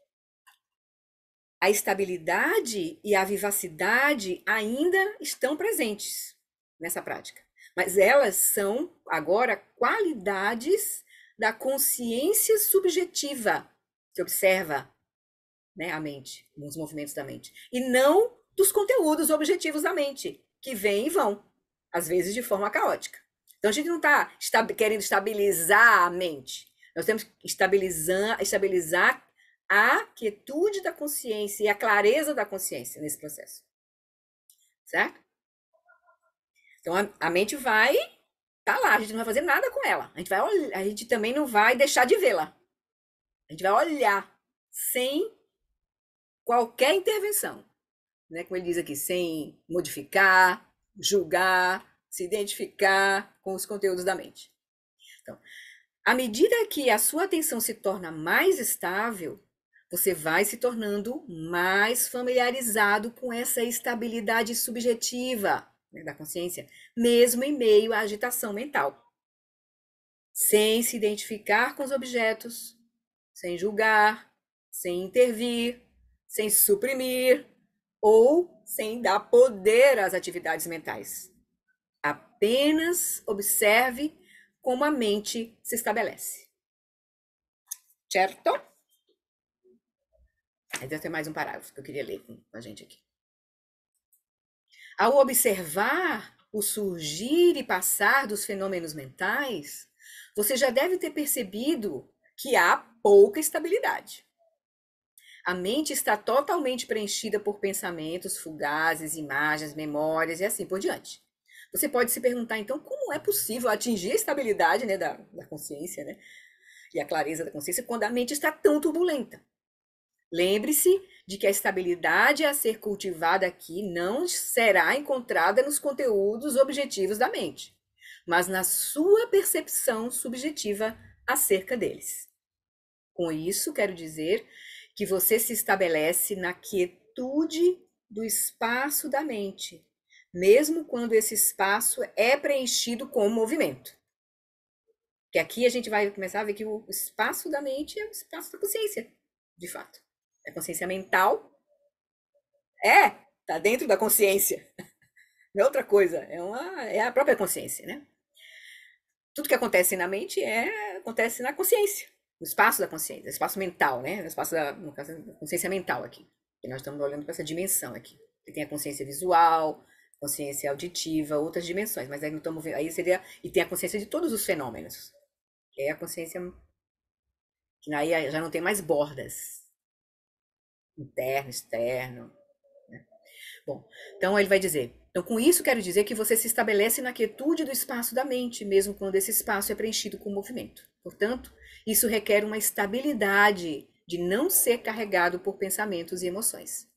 A estabilidade e a vivacidade ainda estão presentes nessa prática. Mas elas são, agora, qualidades da consciência subjetiva que observa, né, a mente, os movimentos da mente. E não dos conteúdos objetivos da mente, que vêm e vão, às vezes de forma caótica. Então, a gente não está querendo estabilizar a mente. Nós temos que estabilizar a quietude da consciência e a clareza da consciência nesse processo. Certo? Então, a mente vai estar lá, a gente não vai fazer nada com ela. A gente também não vai deixar de vê-la. A gente vai olhar sem qualquer intervenção. Né? Como ele diz aqui, sem modificar, julgar, se identificar com os conteúdos da mente. Então, à medida que a sua atenção se torna mais estável, você vai se tornando mais familiarizado com essa estabilidade subjetiva, né, da consciência, mesmo em meio à agitação mental. Sem se identificar com os objetos, sem julgar, sem intervir, sem suprimir ou sem dar poder às atividades mentais. Apenas observe como a mente se estabelece. Certo? Aí deve ter mais um parágrafo que eu queria ler com a gente aqui. Ao observar o surgir e passar dos fenômenos mentais, você já deve ter percebido que há pouca estabilidade. A mente está totalmente preenchida por pensamentos fugazes, imagens, memórias e assim por diante. Você pode se perguntar, então, como é possível atingir a estabilidade, né, da consciência, né, e a clareza da consciência quando a mente está tão turbulenta? Lembre-se de que a estabilidade a ser cultivada aqui não será encontrada nos conteúdos objetivos da mente, mas na sua percepção subjetiva acerca deles. Com isso, quero dizer que você se estabelece na quietude do espaço da mente, mesmo quando esse espaço é preenchido com movimento. Que aqui a gente vai começar a ver que o espaço da mente é o espaço da consciência, de fato. É a consciência mental, Tá dentro da consciência. Não é outra coisa, é a própria consciência, né? Tudo que acontece na mente acontece na consciência, no espaço da consciência, no espaço mental, né? No espaço no caso, da consciência mental aqui. E nós estamos olhando para essa dimensão aqui. Que tem a consciência visual, consciência auditiva, outras dimensões, mas aí não estamos vendo, aí seria, e tem a consciência de todos os fenômenos. É a consciência que aí já não tem mais bordas, interno, externo, né? Bom, então ele vai dizer, então com isso quero dizer que você se estabelece na quietude do espaço da mente, mesmo quando esse espaço é preenchido com movimento. Portanto, isso requer uma estabilidade de não ser carregado por pensamentos e emoções.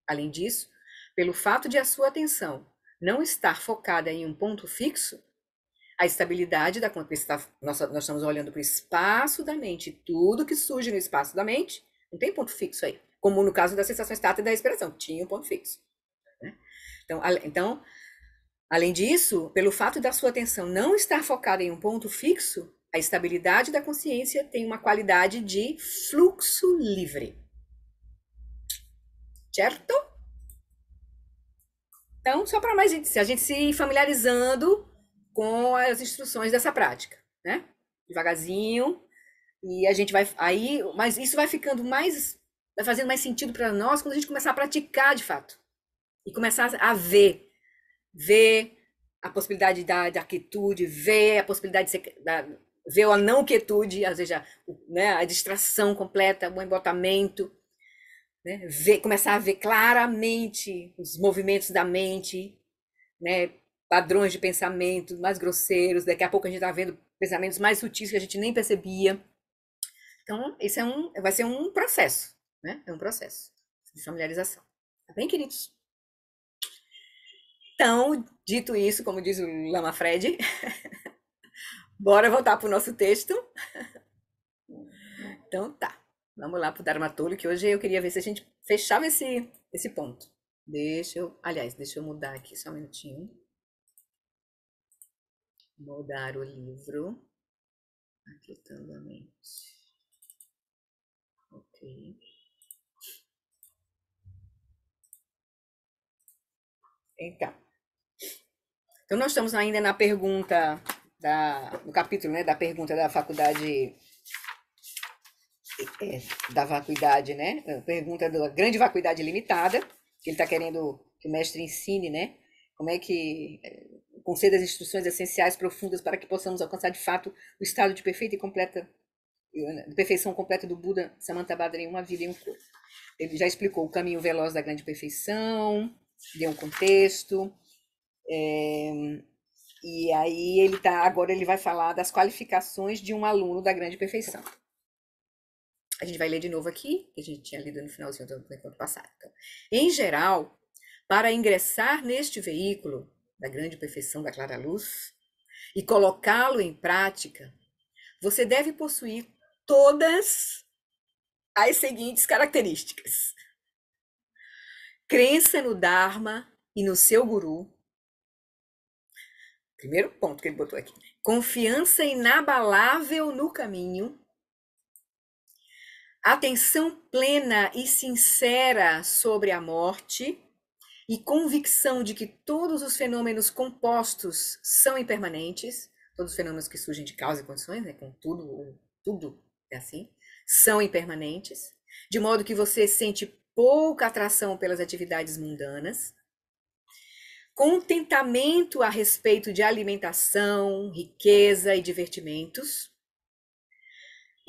Além disso, pelo fato de a sua atenção não estar focada em um ponto fixo, a estabilidade da nós estamos olhando para o espaço da mente, tudo que surge no espaço da mente, não tem ponto fixo aí, como no caso das sensações táteis da respiração, tinha um ponto fixo, né? Então, além disso, pelo fato da sua atenção não estar focada em um ponto fixo, a estabilidade da consciência tem uma qualidade de fluxo livre. Certo? Então, só para mais a gente se familiarizando com as instruções dessa prática, né? Devagarzinho, e a gente vai aí, mas isso vai ficando vai fazendo mais sentido para nós quando a gente começar a praticar de fato e começar a ver a possibilidade da quietude, ver a possibilidade ver a não quietude, ou seja, né, a distração completa, o embotamento, né? Começar a ver claramente os movimentos da mente, né? Padrões de pensamento mais grosseiros, daqui a pouco a gente está vendo pensamentos mais sutis que a gente nem percebia. Então, esse vai ser um processo, né? É um processo de familiarização. Tá bem, queridos? Então, dito isso, como diz o Lama Fred, bora voltar para o nosso texto. Então, tá. Vamos lá para o Dharma Tolo, que hoje eu queria ver se a gente fechava esse ponto. Deixa eu mudar aqui só um minutinho. Mudar o livro. Aquietando a mente. Ok. Então, nós estamos ainda na pergunta no capítulo, né, da pergunta da faculdade da vacuidade, né? A pergunta da grande vacuidade limitada, que ele está querendo que o mestre ensine, né? Como é que conceda as instruções essenciais profundas para que possamos alcançar de fato o estado de perfeita e completa, de perfeição completa do Buda Samantabhadra em uma vida e em um corpo. Ele já explicou o caminho veloz da grande perfeição, deu um contexto, e aí agora ele vai falar das qualificações de um aluno da grande perfeição. A gente vai ler de novo aqui, que a gente tinha lido no finalzinho do encontro passado. Então, em geral, para ingressar neste veículo da grande perfeição da clara luz e colocá-lo em prática, você deve possuir todas as seguintes características: crença no Dharma e no seu guru. Primeiro ponto que ele botou aqui. Confiança inabalável no caminho. Atenção plena e sincera sobre a morte e convicção de que todos os fenômenos compostos são impermanentes, todos os fenômenos que surgem de causa e condições, né, com tudo é assim, são impermanentes, de modo que você sente pouca atração pelas atividades mundanas, contentamento a respeito de alimentação, riqueza e divertimentos,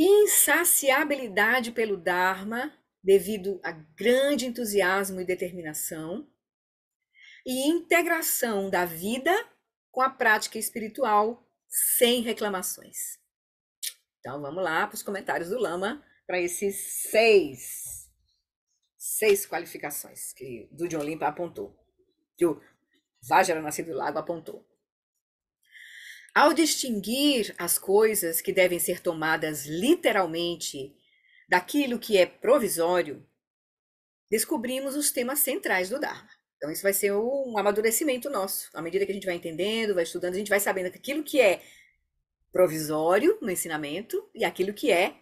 insaciabilidade pelo Dharma, devido a grande entusiasmo e determinação, e integração da vida com a prática espiritual sem reclamações. Então, vamos lá para os comentários do Lama, para esses seis qualificações que o John Limpa apontou, que o Vajra Nascido do Lago apontou. Ao distinguir as coisas que devem ser tomadas literalmente daquilo que é provisório, descobrimos os temas centrais do Dharma. Então, isso vai ser um amadurecimento nosso. À medida que a gente vai entendendo, vai estudando, a gente vai sabendo aquilo que é provisório no ensinamento e aquilo que é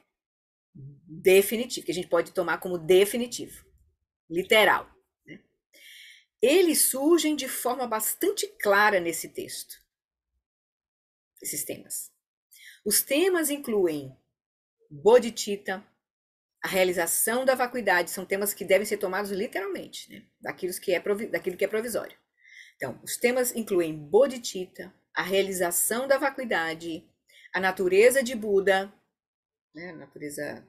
definitivo, que a gente pode tomar como definitivo, literal, né? eles surgem de forma bastante clara nesse texto, esses temas. Os temas incluem bodhicitta, a realização da vacuidade, são temas que devem ser tomados literalmente, né? daquilo que é provisório. Então, os temas incluem bodhicitta, a realização da vacuidade, a natureza de Buda, né? A natureza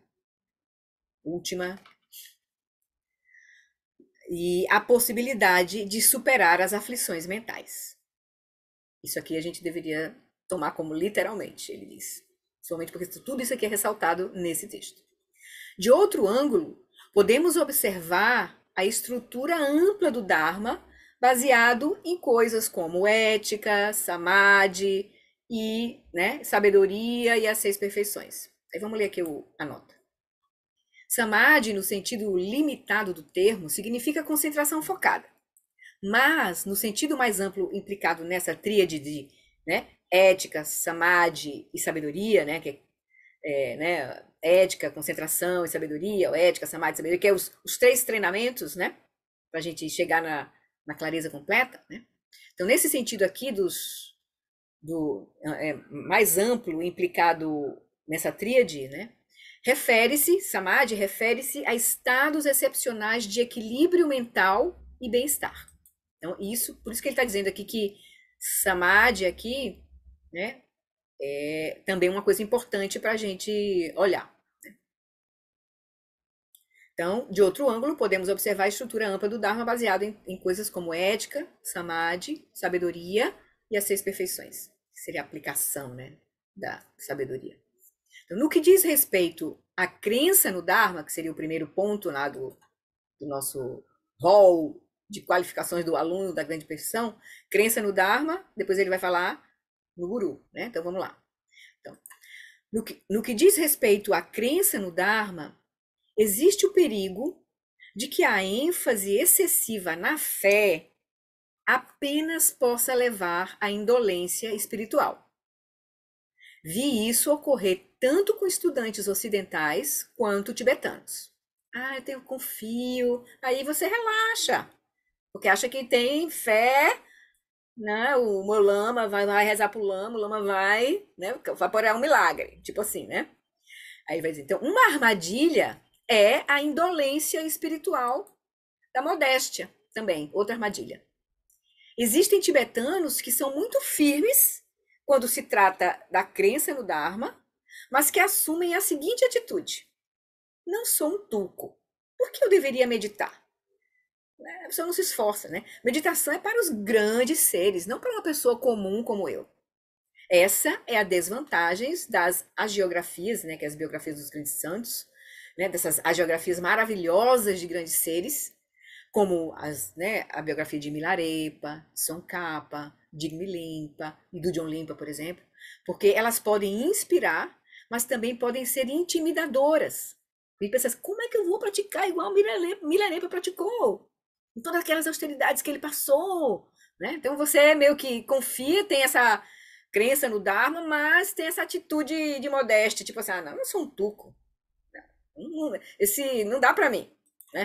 última, e a possibilidade de superar as aflições mentais. Isso aqui a gente deveria tomar como literalmente, ele diz. Somente porque tudo isso aqui é ressaltado nesse texto. De outro ângulo, podemos observar a estrutura ampla do Dharma, baseado em coisas como ética, samadhi e sabedoria e as 6 perfeições. Aí vamos ler aqui a nota. Samadhi, no sentido limitado do termo, significa concentração focada. Mas, no sentido mais amplo implicado nessa tríade de ética, samadhi e sabedoria, que é ética, concentração e sabedoria, ou ética, samadhi e sabedoria, que é os 3 treinamentos, para a gente chegar na clareza completa. Então, nesse sentido aqui mais amplo implicado nessa tríade, samadhi refere-se a estados excepcionais de equilíbrio mental e bem-estar. Então, por isso que ele está dizendo aqui que samadhi aqui, é também uma coisa importante para a gente olhar. Então, de outro ângulo, podemos observar a estrutura ampla do Dharma baseada em coisas como ética, samadhi, sabedoria e as 6 perfeições, que seria a aplicação da sabedoria. Então, no que diz respeito à crença no Dharma, que seria o primeiro ponto lá do nosso rol de qualificações do aluno da grande perfeição, crença no Dharma, depois ele vai falar no Guru, Então, vamos lá. Então, no que diz respeito à crença no Dharma, existe o perigo de que a ênfase excessiva na fé apenas possa levar à indolência espiritual. Vi isso ocorrer tanto com estudantes ocidentais quanto tibetanos. Eu confio, aí você relaxa, porque acha que tem fé, o meu lama vai rezar pro lama, o lama vai vaporar um milagre, tipo assim, Aí vai dizer, então, uma armadilha é a indolência espiritual da modéstia, também, outra armadilha. Existem tibetanos que são muito firmes quando se trata da crença no Dharma, mas que assumem a seguinte atitude: não sou um tulco, por que eu deveria meditar? A pessoa não se esforça, Meditação é para os grandes seres, não para uma pessoa comum como eu. Essa é a desvantagem das agiografias, que é as biografias dos grandes santos, dessas agiografias maravilhosas de grandes seres, como a biografia de Milarepa, Tsongkhapa, Digme Limpa e do John Limpa, por exemplo, porque elas podem inspirar, mas também podem ser intimidadoras. E pensa, como é que eu vou praticar igual Milarepa praticou? Com todas aquelas austeridades que ele passou, Então você meio que confia, tem essa crença no Dharma, mas tem essa atitude de modéstia, tipo assim, não sou um tuco. Não dá para mim,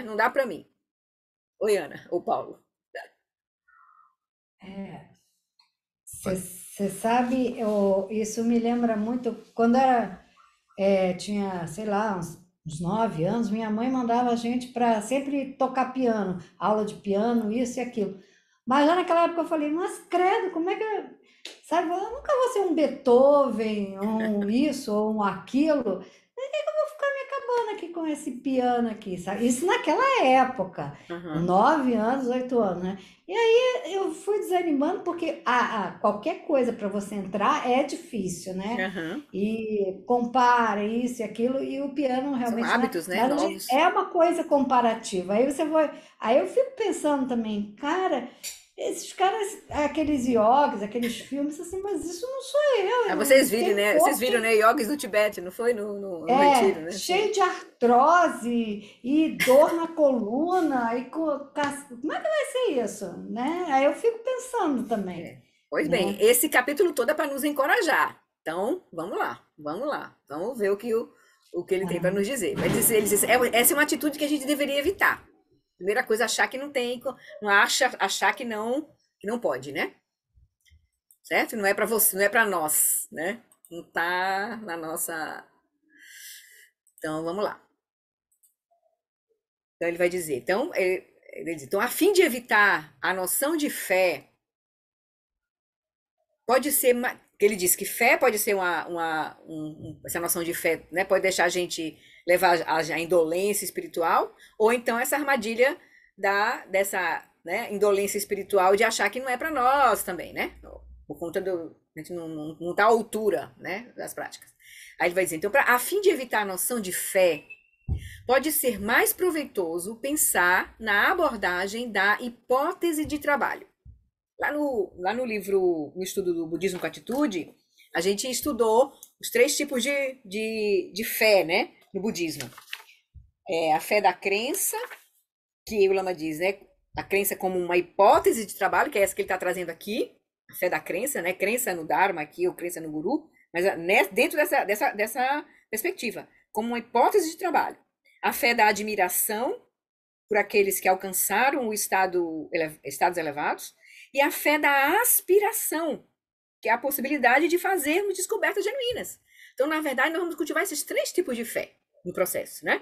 Não dá para mim. Oi, Ana, ou Paulo. Você sabe, isso me lembra muito, quando tinha, sei lá, uns 9 anos, minha mãe mandava a gente para sempre tocar piano, aula de piano, isso e aquilo. Mas lá naquela época eu falei, mas credo, como é que... Sabe, eu nunca vou ser um Beethoven, ou isso, ou um aquilo. Por que eu vou ficar me acabando aqui com esse piano aqui, sabe? Isso naquela época, 9 anos, 8 anos, E aí eu fui desanimando, porque qualquer coisa para você entrar é difícil, E compara isso e aquilo, e o piano realmente... São hábitos, novos. É uma coisa comparativa. Aí eu fico pensando também, cara... Esses caras, aqueles yogis, aqueles filmes, assim, mas isso não sou eu. Vocês viram, Vocês viram, yogis no Tibete, não foi? No retiro, cheio de artrose e dor na coluna. Como é que vai ser isso, Aí eu fico pensando também. Pois bem, esse capítulo todo é para nos encorajar. Então, vamos lá. Vamos ver o que ele tem para nos dizer. Ele diz, essa é uma atitude que a gente deveria evitar. Primeira coisa, achar que não tem, não achar que não pode, né? Certo? Não é para você, não é para nós, né? Não tá na nossa. Então, vamos lá. Então ele vai dizer, ele diz, então, a fim de evitar a noção de fé, pode ser, que ele diz que fé pode ser essa noção de fé, né, pode deixar a gente levar a indolência espiritual, ou então essa armadilha dessa, né, indolência espiritual de achar que não é para nós também, né, por conta a gente não tá à altura, né, das práticas. Aí ele vai dizer, então, a fim de evitar a noção de fé, pode ser mais proveitoso pensar na abordagem da hipótese de trabalho. Lá no livro, no estudo do Budismo com Atitude, a gente estudou os 3 tipos de fé, né, no budismo. A fé da crença, que o Lama diz, né, a crença como uma hipótese de trabalho, que é essa que ele está trazendo aqui, a fé da crença, né, crença no Dharma aqui, ou crença no Guru, mas dentro dessa perspectiva, como uma hipótese de trabalho. A fé da admiração por aqueles que alcançaram estados elevados, e a fé da aspiração, que é a possibilidade de fazermos descobertas genuínas. Então, na verdade, nós vamos cultivar esses 3 tipos de fé no processo, né?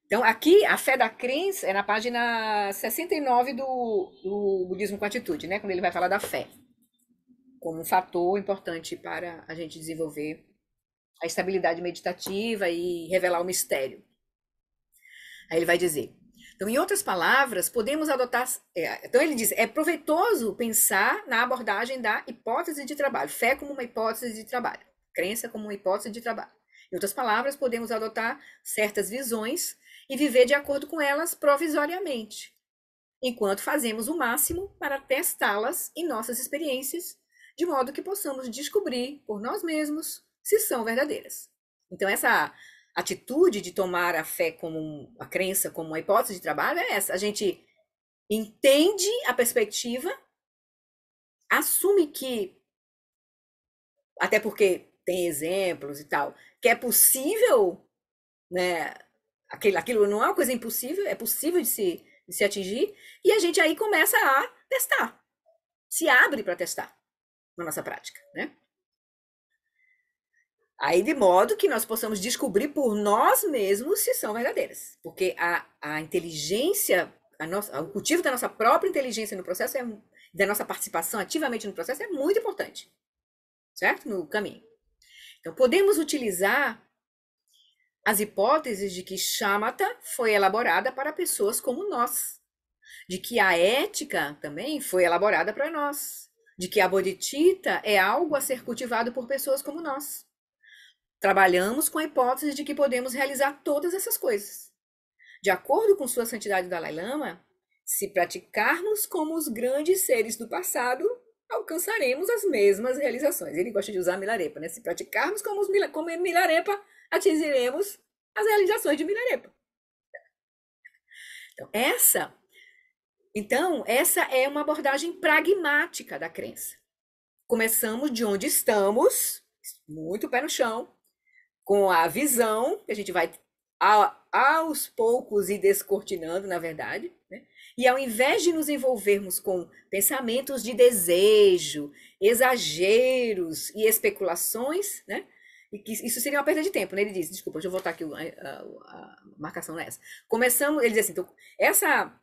Então, aqui, a fé da crença é na página 69 do Budismo com Atitude, né? Quando ele vai falar da fé como um fator importante para a gente desenvolver a estabilidade meditativa e revelar o mistério. Aí ele vai dizer, então, em outras palavras, podemos adotar... então, ele diz, é proveitoso pensar na abordagem da hipótese de trabalho. Fé como uma hipótese de trabalho. Crença como uma hipótese de trabalho. Em outras palavras, podemos adotar certas visões e viver de acordo com elas provisoriamente, enquanto fazemos o máximo para testá-las em nossas experiências, de modo que possamos descobrir por nós mesmos se são verdadeiras. Então, essa atitude de tomar a fé como a crença como uma hipótese de trabalho é essa. A gente entende a perspectiva, assume que, até porque tem exemplos e tal, que é possível, né? Aquilo não é uma coisa impossível, é possível de se atingir, e a gente aí começa a testar, se abre para testar na nossa prática, né? Aí, de modo que nós possamos descobrir por nós mesmos se são verdadeiras. Porque a inteligência, o cultivo da nossa própria inteligência no processo, da nossa participação ativamente no processo, é muito importante. Certo? No caminho. Então, podemos utilizar as hipóteses de que Shamatha foi elaborada para pessoas como nós. De que a ética também foi elaborada para nós. De que a bodhicitta é algo a ser cultivado por pessoas como nós. Trabalhamos com a hipótese de que podemos realizar todas essas coisas. De acordo com Sua Santidade Dalai Lama, se praticarmos como os grandes seres do passado, alcançaremos as mesmas realizações. Ele gosta de usar Milarepa, né? Se praticarmos como Milarepa, atingiremos as realizações de Milarepa. Então, essa é uma abordagem pragmática da crença. Começamos de onde estamos, muito pé no chão, com a visão, que a gente vai aos poucos ir descortinando, na verdade, né? E ao invés de nos envolvermos com pensamentos de desejo, exageros e especulações, né? E que isso seria uma perda de tempo, né? Ele diz, desculpa, deixa eu voltar aqui a marcação nessa. Ele diz assim, então, essa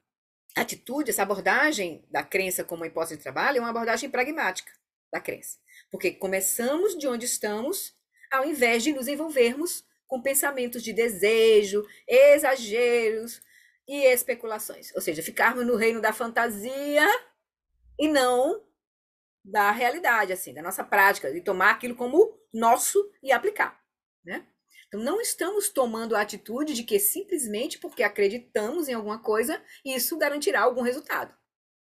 atitude, essa abordagem da crença como uma hipótese de trabalho é uma abordagem pragmática da crença. Porque começamos de onde estamos, ao invés de nos envolvermos com pensamentos de desejo, exageros e especulações. Ou seja, ficarmos no reino da fantasia e não da realidade, assim, da nossa prática, de tomar aquilo como nosso e aplicar, né? Então, não estamos tomando a atitude de que simplesmente porque acreditamos em alguma coisa, isso garantirá algum resultado,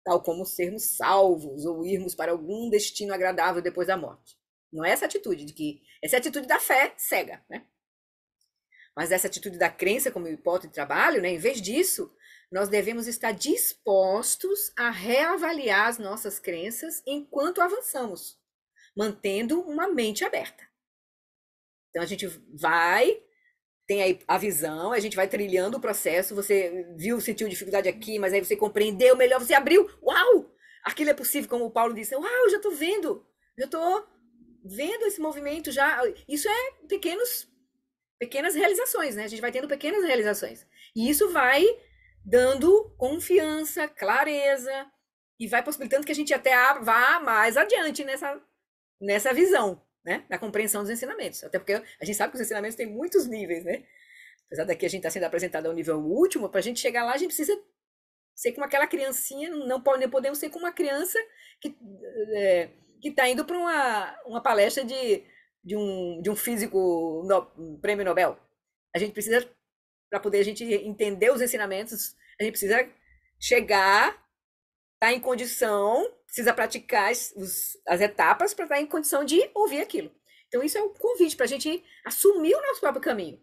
tal como sermos salvos ou irmos para algum destino agradável depois da morte. Não é essa atitude essa é a atitude da fé cega, né? Mas essa atitude da crença como hipótese de trabalho, né? Em vez disso, nós devemos estar dispostos a reavaliar as nossas crenças enquanto avançamos, mantendo uma mente aberta. Então, a gente vai tem aí a visão, a gente vai trilhando o processo, você viu, sentiu dificuldade aqui, mas aí você compreendeu melhor, você abriu, uau! Aquilo é possível, como o Paulo disse, uau, já estou vendo esse movimento já. Isso é pequenas realizações, né? A gente vai tendo pequenas realizações. E isso vai dando confiança, clareza, e vai possibilitando que a gente até vá mais adiante nessa visão, né? Da compreensão dos ensinamentos. Até porque a gente sabe que os ensinamentos têm muitos níveis, né? Apesar daqui a gente estar sendo apresentado ao nível último, para a gente chegar lá, a gente precisa ser como aquela criancinha, não podemos ser como uma criança que está indo para uma palestra de um físico prêmio Nobel. A gente precisa, para poder a gente entender os ensinamentos, a gente precisa chegar, estar em condição, precisa praticar as etapas para estar em condição de ouvir aquilo. Então, isso é um convite para a gente assumir o nosso próprio caminho.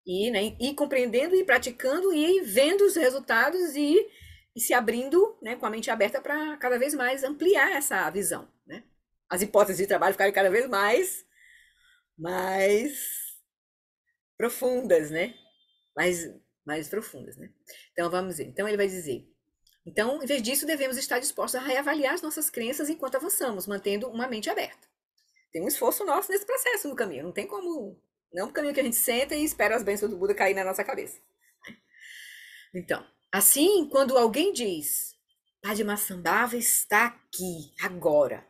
E, né, ir compreendendo, ir praticando, e ir vendo os resultados e se abrindo, né, com a mente aberta para cada vez mais ampliar essa visão, né? As hipóteses de trabalho ficarem cada vez mais profundas, né? Mais profundas, né? Então, vamos ver. Então, ele vai dizer: então, em vez disso, devemos estar dispostos a reavaliar as nossas crenças enquanto avançamos, mantendo uma mente aberta. Tem um esforço nosso nesse processo no caminho. Não tem como... Não é um caminho que a gente senta e espera as bênçãos do Buda cair na nossa cabeça. Então, assim, quando alguém diz Padmasambhava está aqui, agora,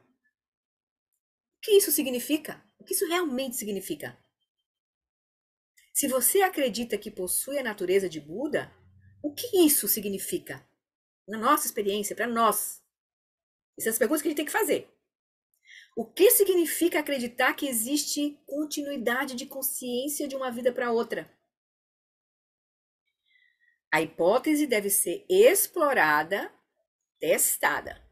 o que isso significa? O que isso realmente significa? Se você acredita que possui a natureza de Buda, o que isso significa? Na nossa experiência, para nós. Essas são as perguntas que a gente tem que fazer. O que significa acreditar que existe continuidade de consciência de uma vida para outra? A hipótese deve ser explorada, testada.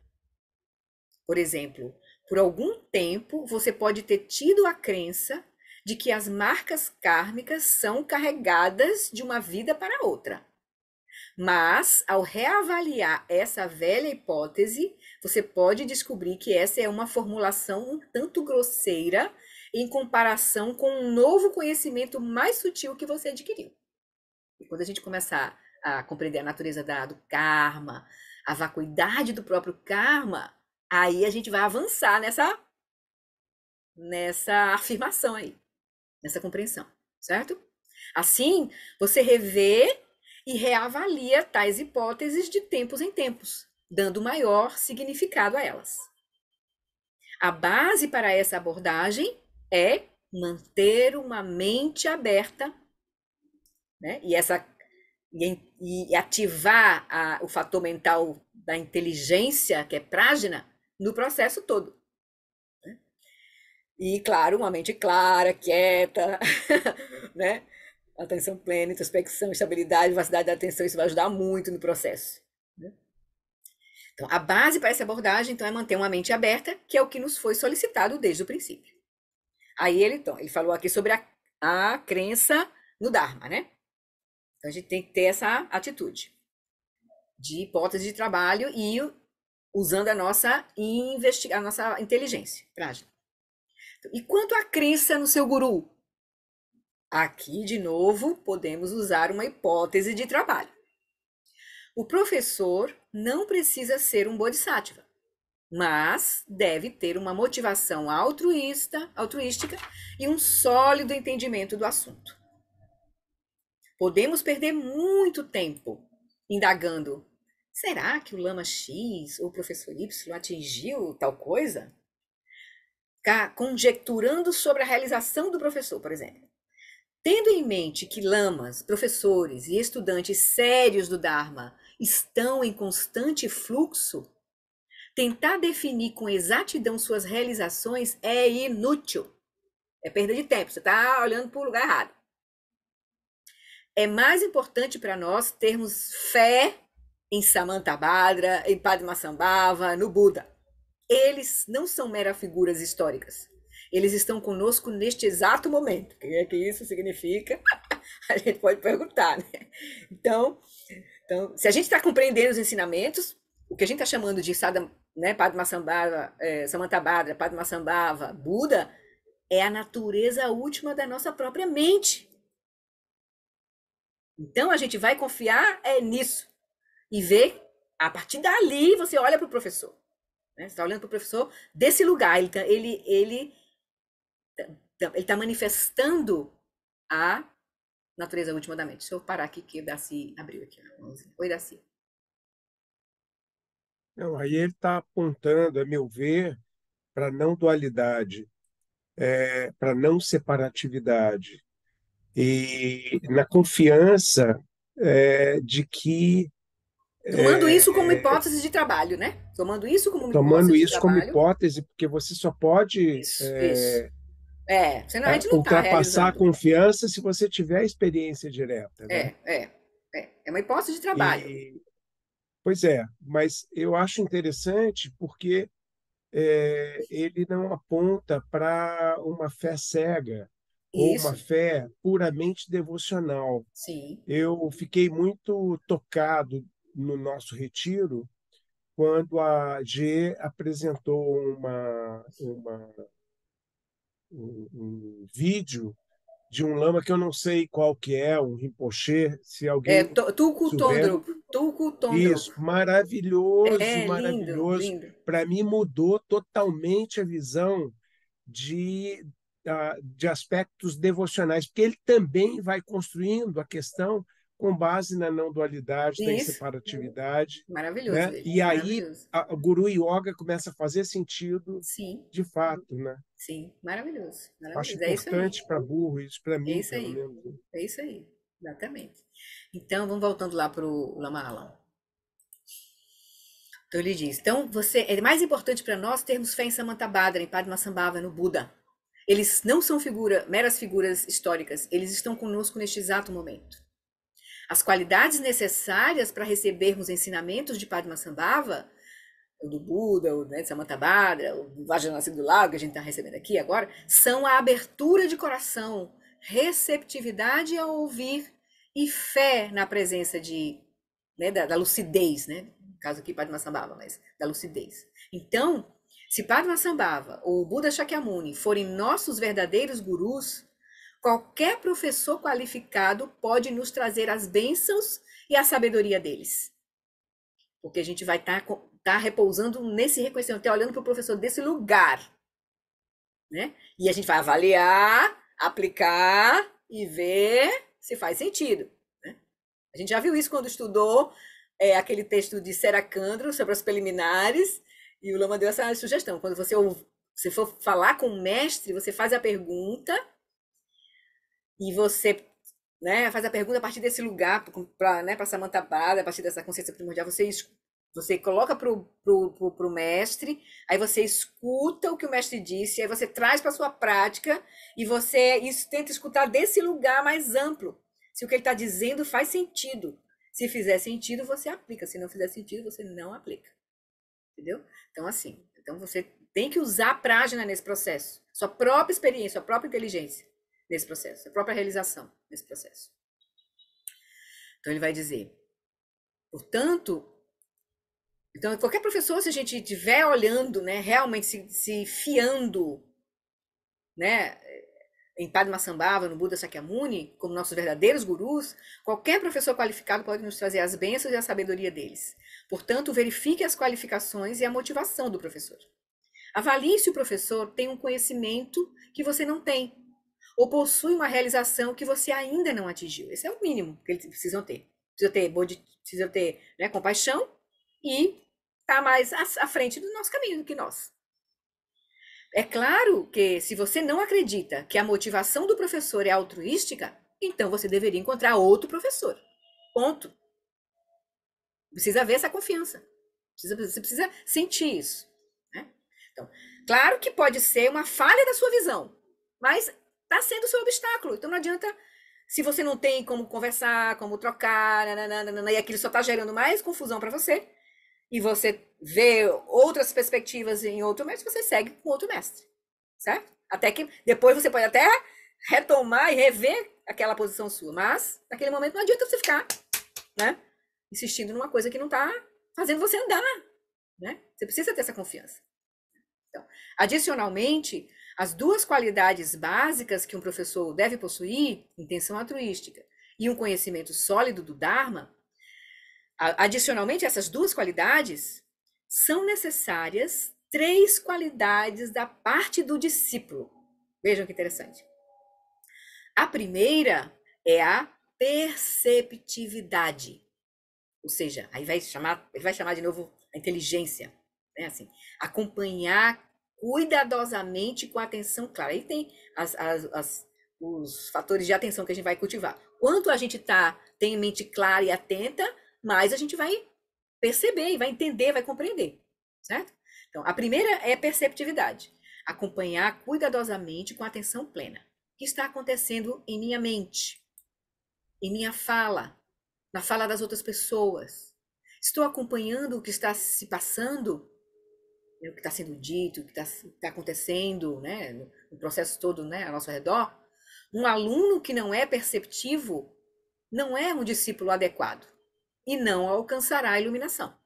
Por exemplo, por algum tempo você pode ter tido a crença de que as marcas kármicas são carregadas de uma vida para outra. Mas, ao reavaliar essa velha hipótese, você pode descobrir que essa é uma formulação um tanto grosseira em comparação com um novo conhecimento mais sutil que você adquiriu. E quando a gente começar a compreender a natureza do karma, a vacuidade do próprio karma, aí a gente vai avançar nessa afirmação aí, nessa compreensão, certo? Assim, você revê e reavalia tais hipóteses de tempos em tempos, dando maior significado a elas. A base para essa abordagem é manter uma mente aberta, né? E ativar o fator mental da inteligência, que é prajna, no processo todo. Né? E, claro, uma mente clara, quieta, né? Atenção plena, introspecção, estabilidade, vivacidade da atenção, isso vai ajudar muito no processo. Né? Então, a base para essa abordagem, então, é manter uma mente aberta, que é o que nos foi solicitado desde o princípio. Aí ele falou aqui sobre a crença no Dharma, né? Então, a gente tem que ter essa atitude de hipótese de trabalho e usando a nossa inteligência. Prajna. E quanto à crença no seu guru? Aqui, de novo, podemos usar uma hipótese de trabalho. O professor não precisa ser um bodhisattva, mas deve ter uma motivação altruística e um sólido entendimento do assunto. Podemos perder muito tempo indagando: será que o Lama X ou o professor Y atingiu tal coisa? Conjecturando sobre a realização do professor, por exemplo. Tendo em mente que lamas, professores e estudantes sérios do Dharma estão em constante fluxo, tentar definir com exatidão suas realizações é inútil. É perda de tempo, você está olhando para o lugar errado. É mais importante para nós termos fé em Samantabhadra, em Padmasambhava, no Buda. Eles não são meras figuras históricas. Eles estão conosco neste exato momento. O que é que isso significa? A gente pode perguntar, né? Então se a gente está compreendendo os ensinamentos, o que a gente está chamando de né, Padmasambhava, Samantabhadra, Padmasambhava, Buda, é a natureza última da nossa própria mente. Então, a gente vai confiar nisso e ver, a partir dali, você olha para o professor. Né? Você está olhando para o professor desse lugar. Ele está manifestando a natureza última da mente. Deixa eu parar aqui, que o Darcy abriu aqui. Oi, Darcy. Não, aí ele está apontando, a meu ver, para a não dualidade, para a não separatividade. E na confiança de que, Tomando isso como hipótese de trabalho, né? Tomando isso como uma tomando hipótese de isso como trabalho. hipótese, porque você só pode Isso. Senão a gente não está ultrapassar a realizando. confiança se você tiver a experiência direta, né? É uma hipótese de trabalho. Pois é, mas eu acho interessante porque ele não aponta para uma fé cega ou uma Isso, fé puramente devocional. sim. Eu fiquei muito tocado no nosso retiro quando a G apresentou um vídeo de um lama que eu não sei qual que é, um Rinpoche, se alguém Tulku souber. Tondrop. Tulku Tondrop. Isso, maravilhoso, Lindo, maravilhoso. lindo. Para mim mudou totalmente a visão de aspectos devocionais, porque ele também vai construindo a questão com base na não dualidade, da Isso. inseparatividade, Maravilhoso né? ele. E aí Maravilhoso. o Guru Yoga começa a fazer sentido Sim, de fato, né? sim. Maravilhoso. Acho Maravilhoso. É isso aí. importante para burro, isso para É mim, isso pelo aí. menos. Né? É isso aí. Exatamente. Então, vamos voltando lá para o Lama Alam. Então ele diz, então é mais importante para nós termos fé em Samantabhadra, em Padmasambhava, no Buda. Eles não são meras figuras históricas, eles estão conosco neste exato momento. As qualidades necessárias para recebermos ensinamentos de Padmasambhava, o do Buda, o de Samantabhadra, o Vajranasi do Lago, que a gente está recebendo aqui agora, são a abertura de coração, receptividade ao ouvir e fé na presença da lucidez, né? No caso aqui, Padmasambhava, mas da lucidez. Então, se Padmasambhava ou o Buda Shakyamuni forem nossos verdadeiros gurus, qualquer professor qualificado pode nos trazer as bênçãos e a sabedoria deles. Porque a gente vai estar repousando nesse reconhecimento, olhando para o professor desse lugar. Né? E a gente vai avaliar, aplicar e ver se faz sentido. Né? A gente já viu isso quando estudou aquele texto de Seracandro sobre as preliminares, e o Lama deu essa sugestão. Quando você for falar com o mestre, você faz a pergunta e você faz a pergunta a partir desse lugar, para Samantabhadra, a partir dessa consciência primordial, você coloca pro mestre, aí você escuta o que o mestre disse, aí você traz para sua prática e você tenta escutar desse lugar mais amplo. Se o que ele está dizendo faz sentido. Se fizer sentido, você aplica. Se não fizer sentido, você não aplica. Entendeu? Então, assim, você tem que usar a prática nesse processo. Sua própria experiência, sua própria inteligência nesse processo, sua própria realização nesse processo. Então, ele vai dizer, portanto, então, qualquer professor, se a gente estiver olhando, né, realmente se fiando, né, em Padmasambhava, no Buda Shakyamuni, como nossos verdadeiros gurus, qualquer professor qualificado pode nos trazer as bênçãos e a sabedoria deles. Portanto, verifique as qualificações e a motivação do professor. Avalie se o professor tem um conhecimento que você não tem, ou possui uma realização que você ainda não atingiu. Esse é o mínimo que eles precisam ter. Precisam ter compaixão e estar mais à frente do nosso caminho do que nós. É claro que se você não acredita que a motivação do professor é altruística, então você deveria encontrar outro professor. Ponto. Precisa ver essa confiança. Você precisa sentir isso. Né? Então, claro que pode ser uma falha da sua visão, mas está sendo o seu obstáculo. Então não adianta, se você não tem como conversar, como trocar, e aquilo só está gerando mais confusão para você, e você vê outras perspectivas em outro mestre, você segue com outro mestre, certo? Até que depois você pode até retomar e rever aquela posição sua, mas naquele momento não adianta você ficar, né, insistindo numa coisa que não está fazendo você andar, né? Você precisa ter essa confiança. Então, adicionalmente, as duas qualidades básicas que um professor deve possuir, intenção altruística e um conhecimento sólido do Dharma, adicionalmente, essas duas qualidades, são necessárias 3 qualidades da parte do discípulo. Vejam que interessante. A primeira é a perceptividade. Ou seja, aí ele vai chamar de novo a inteligência, né? Assim, acompanhar cuidadosamente com atenção clara. Aí tem os fatores de atenção que a gente vai cultivar. Quanto a gente tem mente clara e atenta, mais a gente vai perceber, vai entender, vai compreender, certo? Então, a primeira é perceptividade. Acompanhar cuidadosamente com atenção plena. O que está acontecendo em minha mente, em minha fala, na fala das outras pessoas? Estou acompanhando o que está se passando, o que está sendo dito, o que está acontecendo, né, no processo todo, né, ao nosso redor? Um aluno que não é perceptivo não é um discípulo adequado e não alcançará a iluminação.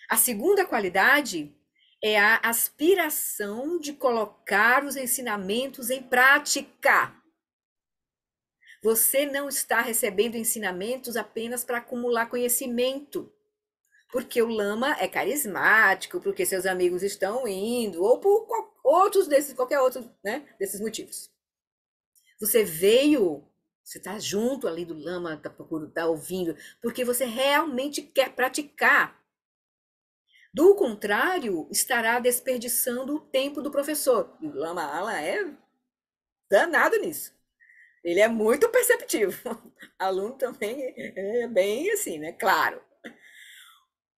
A segunda qualidade é a aspiração de colocar os ensinamentos em prática. Você não está recebendo ensinamentos apenas para acumular conhecimento, porque o lama é carismático, porque seus amigos estão indo, ou por qualquer outro, né, desses motivos. Você está junto ali do lama, está ouvindo, porque você realmente quer praticar. Do contrário, estará desperdiçando o tempo do professor. E o Lama Ala é danado nisso. Ele é muito perceptivo. Aluno também é bem assim, né? Claro.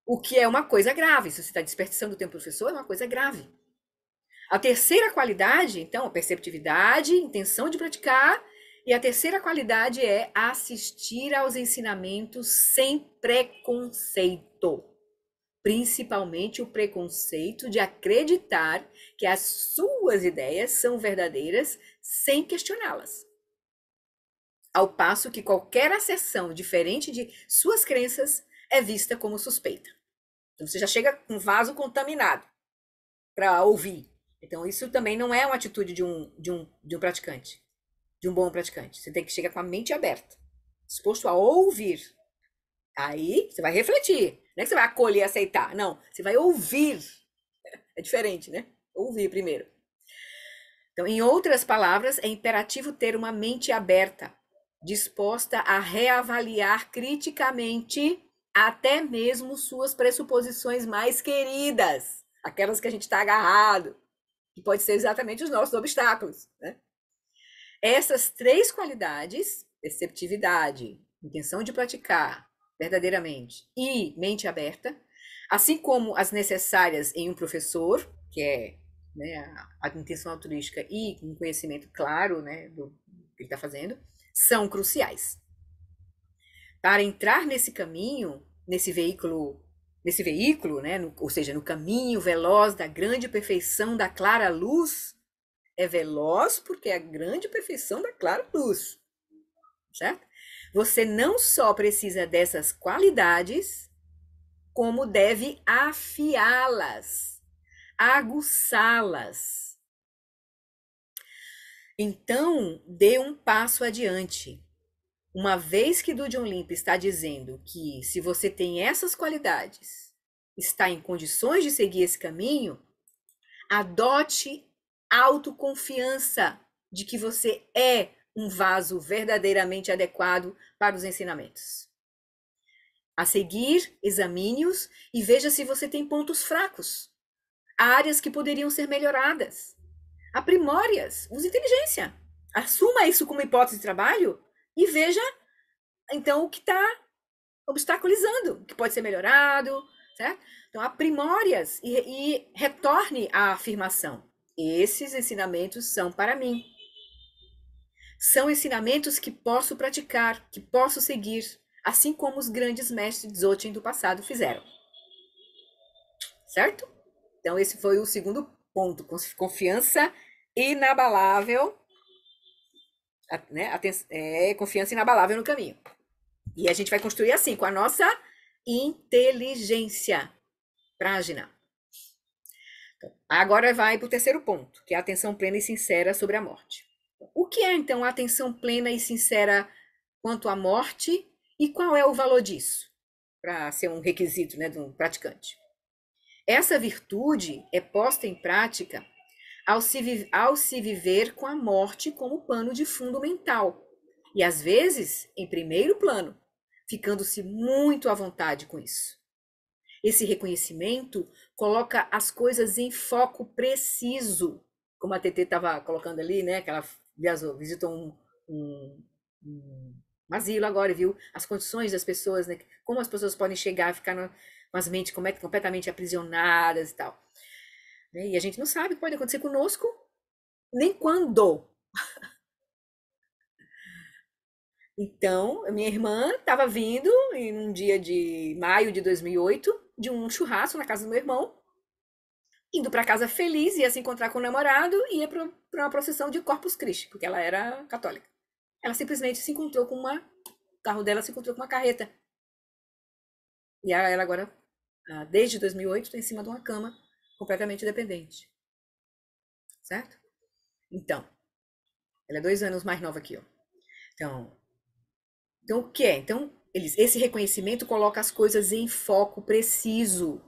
O que é uma coisa grave. Se você está desperdiçando o tempo do professor, é uma coisa grave. A terceira qualidade, então, a perceptividade, intenção de praticar. E a terceira qualidade é assistir aos ensinamentos sem preconceito. Principalmente o preconceito de acreditar que as suas ideias são verdadeiras sem questioná-las. Ao passo que qualquer acessão diferente de suas crenças é vista como suspeita. Então você já chega com um vaso contaminado para ouvir. Então isso também não é uma atitude de um praticante, de um bom praticante. Você tem que chegar com a mente aberta, disposto a ouvir. Aí você vai refletir. Não é que você vai acolher e aceitar. Não, você vai ouvir. É diferente, né? Ouvir primeiro. Então, em outras palavras, é imperativo ter uma mente aberta, disposta a reavaliar criticamente até mesmo suas pressuposições mais queridas, aquelas que a gente está agarrado, que pode ser exatamente os nossos obstáculos, né? Essas 3 qualidades, perceptividade, intenção de praticar verdadeiramente e mente aberta, assim como as necessárias em um professor, que é, né, a intenção altruística e um conhecimento claro, né, do que ele está fazendo, são cruciais. Para entrar nesse caminho, nesse veículo, né, ou seja, no caminho veloz da grande perfeição da clara luz, é veloz porque é a grande perfeição da clara luz, certo? Você não só precisa dessas qualidades, como deve afiá-las, aguçá-las. Então, dê um passo adiante. Uma vez que Dudjom Limpa está dizendo que se você tem essas qualidades, está em condições de seguir esse caminho, adote autoconfiança de que você é um vaso verdadeiramente adequado para os ensinamentos. A seguir, examine-os e veja se você tem pontos fracos, áreas que poderiam ser melhoradas. Aprimore-as, use inteligência. Assuma isso como hipótese de trabalho e veja, então, o que está obstaculizando, o que pode ser melhorado, certo? Então, aprimore-as e retorne à afirmação. Esses ensinamentos são para mim. São ensinamentos que posso praticar, que posso seguir, assim como os grandes mestres Dzogchen do passado fizeram. Certo? Então, esse foi o segundo ponto. Confiança inabalável, né? Confiança inabalável no caminho. E a gente vai construir assim, com a nossa inteligência. Prajna. Então, agora vai para o terceiro ponto, que é a atenção plena e sincera sobre a morte. O que é, então, a atenção plena e sincera quanto à morte e qual é o valor disso, para ser um requisito, né, de um praticante? Essa virtude é posta em prática ao se viver com a morte como pano de fundo mental, e às vezes em primeiro plano, ficando-se muito à vontade com isso. Esse reconhecimento coloca as coisas em foco preciso, como a TT estava colocando ali, né? Que ela visitou um asilo agora, viu? As condições das pessoas, né? Como as pessoas podem chegar a ficar com as mentes completamente aprisionadas e tal. E a gente não sabe o que pode acontecer conosco, nem quando. Então, a minha irmã estava vindo em um dia de maio de 2008, de um churrasco na casa do meu irmão, indo para casa feliz, ia se encontrar com o namorado e ia para uma procissão de Corpus Christi, porque ela era católica. Ela simplesmente se encontrou com o carro dela se encontrou com uma carreta. E ela agora, desde 2008, está em cima de uma cama, completamente dependente. Certo? Então, ela é 2 anos mais nova que eu. Então o que é? Então, esse reconhecimento coloca as coisas em foco preciso,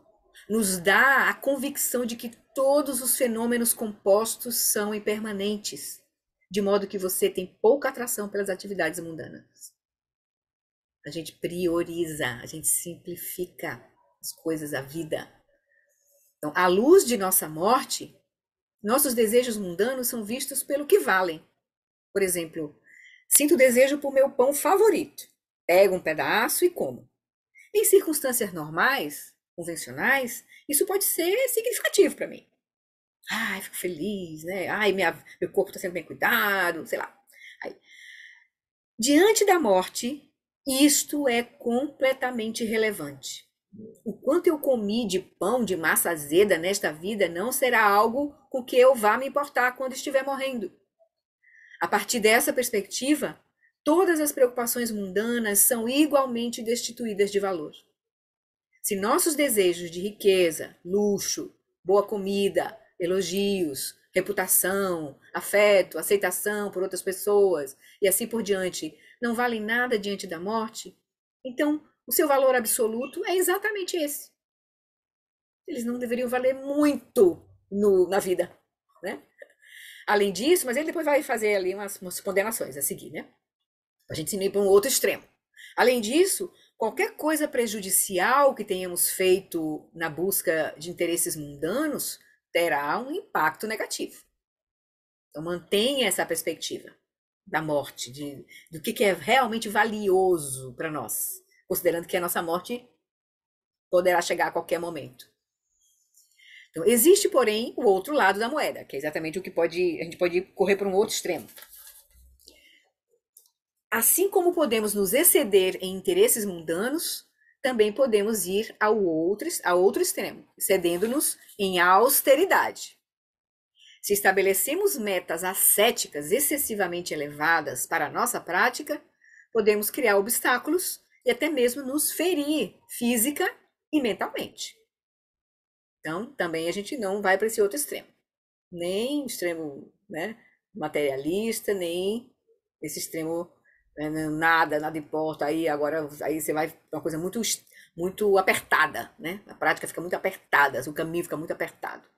nos dá a convicção de que todos os fenômenos compostos são impermanentes, de modo que você tem pouca atração pelas atividades mundanas. A gente prioriza, a gente simplifica as coisas, a vida. Então, à luz de nossa morte, nossos desejos mundanos são vistos pelo que valem. Por exemplo, sinto desejo por meu pão favorito. Pego um pedaço e como. Em circunstâncias normais, convencionais, isso pode ser significativo para mim. Ai, fico feliz, né? Ai, meu corpo está sendo bem cuidado, sei lá. Aí, diante da morte, isto é completamente irrelevante. O quanto eu comi de pão de massa azeda nesta vida não será algo com que eu vá me importar quando estiver morrendo. A partir dessa perspectiva, todas as preocupações mundanas são igualmente destituídas de valor. Se nossos desejos de riqueza, luxo, boa comida, elogios, reputação, afeto, aceitação por outras pessoas e assim por diante não valem nada diante da morte, então o seu valor absoluto é exatamente esse. Eles não deveriam valer muito na vida, né? Além disso, mas ele depois vai fazer ali umas condenações a seguir, né? A gente se ir para um outro extremo. Além disso, qualquer coisa prejudicial que tenhamos feito na busca de interesses mundanos terá um impacto negativo. Então, mantenha essa perspectiva da morte, do que é realmente valioso para nós, considerando que a nossa morte poderá chegar a qualquer momento. Então, existe, porém, o outro lado da moeda, que é exatamente o que a gente pode correr para um outro extremo. Assim como podemos nos exceder em interesses mundanos, também podemos ir a outro extremo, excedendo-nos em austeridade. Se estabelecemos metas ascéticas excessivamente elevadas para a nossa prática, podemos criar obstáculos e até mesmo nos ferir física e mentalmente. Então, também a gente não vai para esse outro extremo. Nem o extremo, né, materialista, nem esse extremo nada importa. Aí você vai para uma coisa muito apertada, né? A prática fica muito apertada, o caminho fica muito apertado.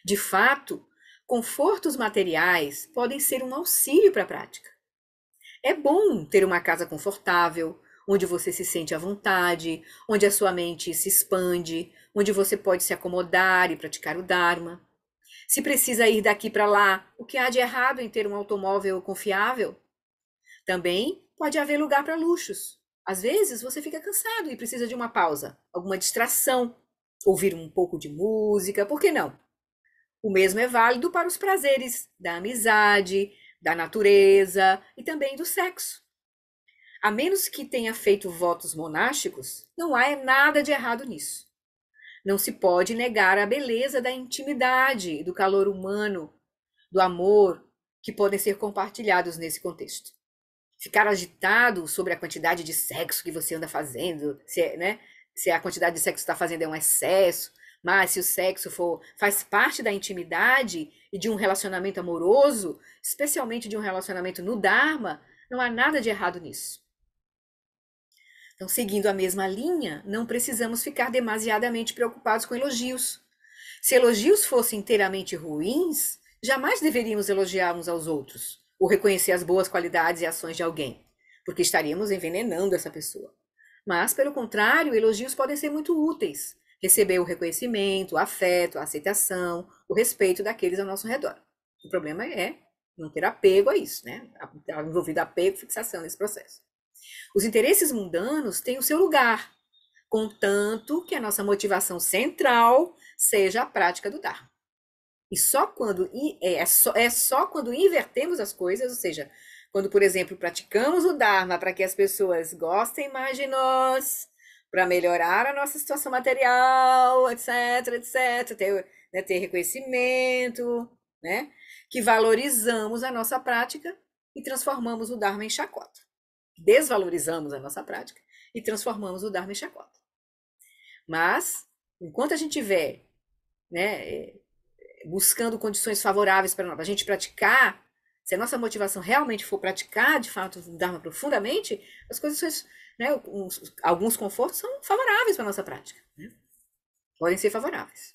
De fato, confortos materiais podem ser um auxílio para a prática. É bom ter uma casa confortável, onde você se sente à vontade, onde a sua mente se expande, onde você pode se acomodar e praticar o Dharma. Se precisa ir daqui para lá, o que há de errado em ter um automóvel confiável? Também pode haver lugar para luxos. Às vezes você fica cansado e precisa de uma pausa, alguma distração, ouvir um pouco de música, por que não? O mesmo é válido para os prazeres da amizade, da natureza e também do sexo. A menos que tenha feito votos monásticos, não há nada de errado nisso. Não se pode negar a beleza da intimidade, do calor humano, do amor, que podem ser compartilhados nesse contexto. Ficar agitado sobre a quantidade de sexo que você anda fazendo, se a quantidade de sexo que está fazendo é um excesso, Mas se o sexo faz parte da intimidade e de um relacionamento amoroso, especialmente de um relacionamento no Dharma, não há nada de errado nisso. Então, seguindo a mesma linha, não precisamos ficar demasiadamente preocupados com elogios. Se elogios fossem inteiramente ruins, jamais deveríamos elogiar uns aos outros, ou reconhecer as boas qualidades e ações de alguém, porque estaríamos envenenando essa pessoa. Mas, pelo contrário, elogios podem ser muito úteis. Receber o reconhecimento, o afeto, a aceitação, o respeito daqueles ao nosso redor. O problema é não ter apego a isso, né? Envolvido apego, fixação nesse processo. Os interesses mundanos têm o seu lugar, contanto que a nossa motivação central seja a prática do Dharma. E só quando só quando invertemos as coisas, ou seja, quando, por exemplo, praticamos o Dharma para que as pessoas gostem mais de nós, para melhorar a nossa situação material, etc, etc, ter reconhecimento, né? Que valorizamos a nossa prática e transformamos o Dharma em chacota. Desvalorizamos a nossa prática e transformamos o Dharma em chacota. Mas, enquanto a gente estiver, né, buscando condições favoráveis para a gente praticar, se a nossa motivação realmente for praticar, de fato, o Dharma profundamente, as coisas, né, alguns confortos são favoráveis para a nossa prática. Né? Podem ser favoráveis.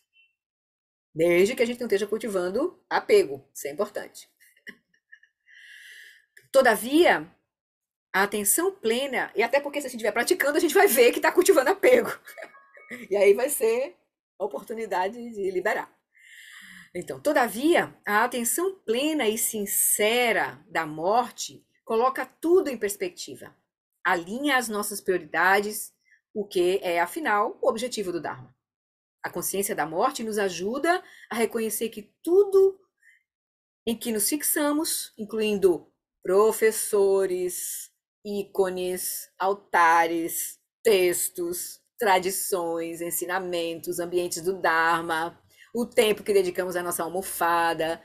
Desde que a gente não esteja cultivando apego. Isso é importante. Todavia, a atenção plena, e até porque se a gente estiver praticando, a gente vai ver que está cultivando apego. E aí vai ser a oportunidade de liberar. Então, todavia, a atenção plena e sincera da morte coloca tudo em perspectiva. Alinha as nossas prioridades, o que é, afinal, o objetivo do Dharma. A consciência da morte nos ajuda a reconhecer que tudo em que nos fixamos, incluindo professores, ícones, altares, textos, tradições, ensinamentos, ambientes do Dharma, o tempo que dedicamos à nossa almofada,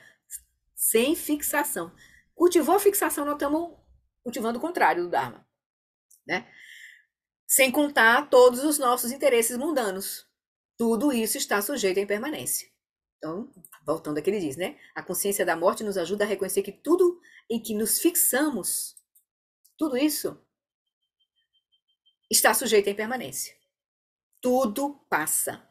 sem fixação. Cultivou fixação, nós estamos cultivando o contrário do Dharma, né? Sem contar todos os nossos interesses mundanos. Tudo isso está sujeito à impermanência. Então, voltando ao que ele diz, né? A consciência da morte nos ajuda a reconhecer que tudo em que nos fixamos, tudo isso está sujeito à impermanência. Tudo passa.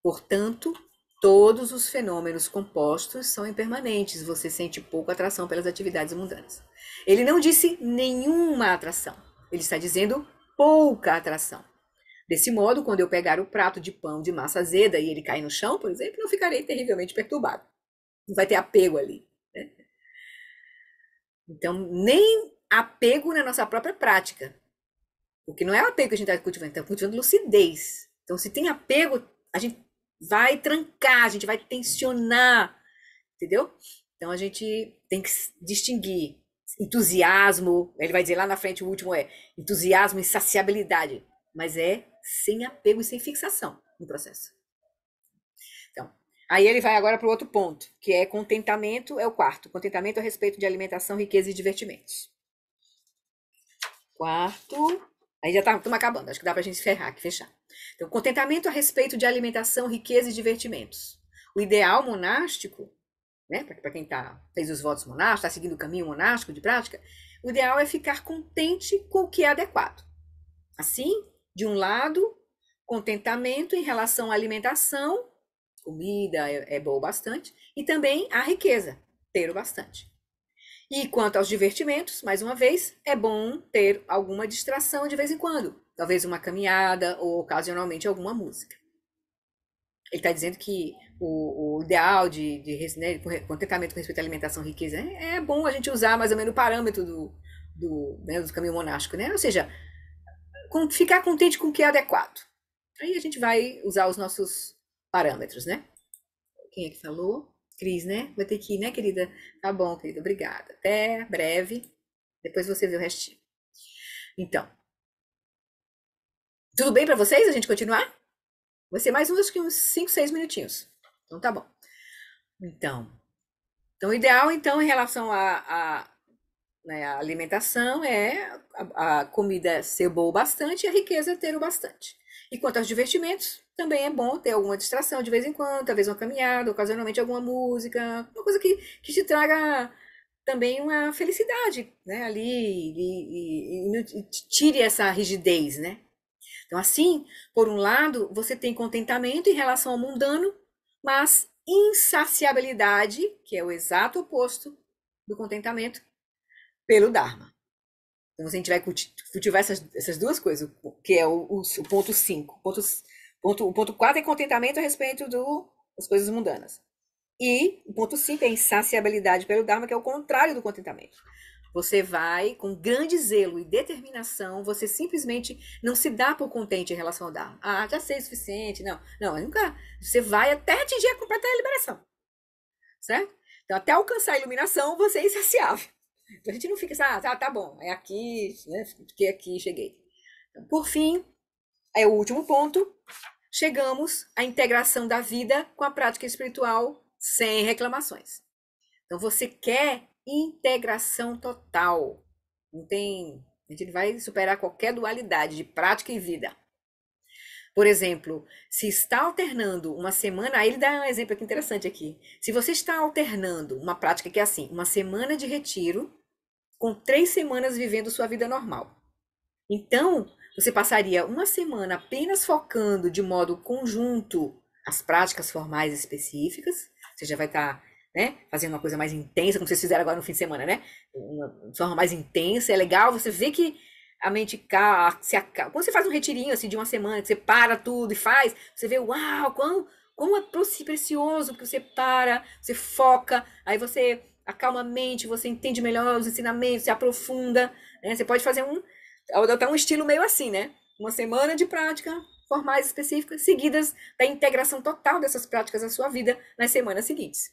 Portanto, todos os fenômenos compostos são impermanentes. Você sente pouca atração pelas atividades mundanas. Ele não disse nenhuma atração. Ele está dizendo pouca atração. Desse modo, quando eu pegar o prato de pão de massa azeda e ele cair no chão, por exemplo, não ficarei terrivelmente perturbado. Não vai ter apego ali. Né? Então, nem apego na nossa própria prática. Porque não é o apego que a gente está cultivando, está cultivando lucidez. Então, se tem apego, a gente vai trancar, a gente vai tensionar, entendeu? Então, a gente tem que distinguir entusiasmo, ele vai dizer lá na frente, o último é entusiasmo, insaciabilidade, mas é sem apego e sem fixação no processo. Então, aí ele vai agora para o outro ponto, que é contentamento, é o quarto. Contentamento a respeito de alimentação, riqueza e divertimentos. Quarto, aí já estamos acabando, acho que dá para a gente fechar. Então, contentamento a respeito de alimentação, riqueza e divertimentos. O ideal monástico, né, para quem fez os votos monásticos, está seguindo o caminho monástico de prática, o ideal é ficar contente com o que é adequado. Assim, de um lado, contentamento em relação à alimentação, comida é boa bastante, e também a riqueza, ter o bastante. E quanto aos divertimentos, mais uma vez, é bom ter alguma distração de vez em quando, talvez uma caminhada ou ocasionalmente alguma música. Ele está dizendo que o ideal de contentamento com respeito à alimentação e riqueza é bom a gente usar mais ou menos o parâmetro do caminho monástico, né? Ou seja, ficar contente com o que é adequado. Aí a gente vai usar os nossos parâmetros, né? Quem é que falou? Cris, né? Vai ter que ir, né, querida? Tá bom, querida, obrigada. Até breve. Depois você vê o restinho. Então, tudo bem para vocês a gente continuar? Vai ser mais uns 5, 6 minutinhos. Então tá bom. Então o ideal, então, em relação à alimentação é a comida ser boa o bastante e a riqueza ter o bastante. E quanto aos divertimentos, também é bom ter alguma distração de vez em quando, talvez uma caminhada, ocasionalmente alguma música, uma coisa que te traga também uma felicidade, né, ali, e tire essa rigidez, né? Então, assim, por um lado, você tem contentamento em relação ao mundano, mas insaciabilidade, que é o exato oposto do contentamento, pelo Dharma. Então, a gente vai cultivar essas duas coisas, que é o ponto 5. O ponto 4 é contentamento a respeito das coisas mundanas. E o ponto 5 é insaciabilidade pelo Dharma, que é o contrário do contentamento. Você vai, com grande zelo e determinação, você simplesmente não se dá por contente em relação ao Dharma. Ah, já sei o suficiente. Não, nunca. Você vai até atingir a completa liberação. Certo? Então, até alcançar a iluminação, você é insaciável. Então, a gente não fica assim, tá bom, é aqui, né? Fiquei aqui, cheguei. Então, por fim, é o último ponto. Chegamos à integração da vida com a prática espiritual sem reclamações. Então, você quer integração total. Não tem, a gente vai superar qualquer dualidade de prática e vida. Por exemplo, se está alternando uma semana, aí ele dá um exemplo aqui interessante aqui. Se você está alternando uma prática que é assim, uma semana de retiro com 3 semanas vivendo sua vida normal. Então, você passaria uma semana apenas focando de modo conjunto as práticas formais específicas. Você já vai estar, né, fazendo uma coisa mais intensa, como vocês fizeram agora no fim de semana, né? Uma forma mais intensa, é legal. Você vê que a mente se acalma. Quando você faz um retirinho assim de uma semana, que você para tudo e faz, você vê, uau, como é precioso, porque você para, você foca, aí você acalma a mente, você entende melhor os ensinamentos, se aprofunda, né? Você pode fazer até um estilo meio assim, né? Uma semana de prática formais específicas, seguidas da integração total dessas práticas na sua vida nas semanas seguintes.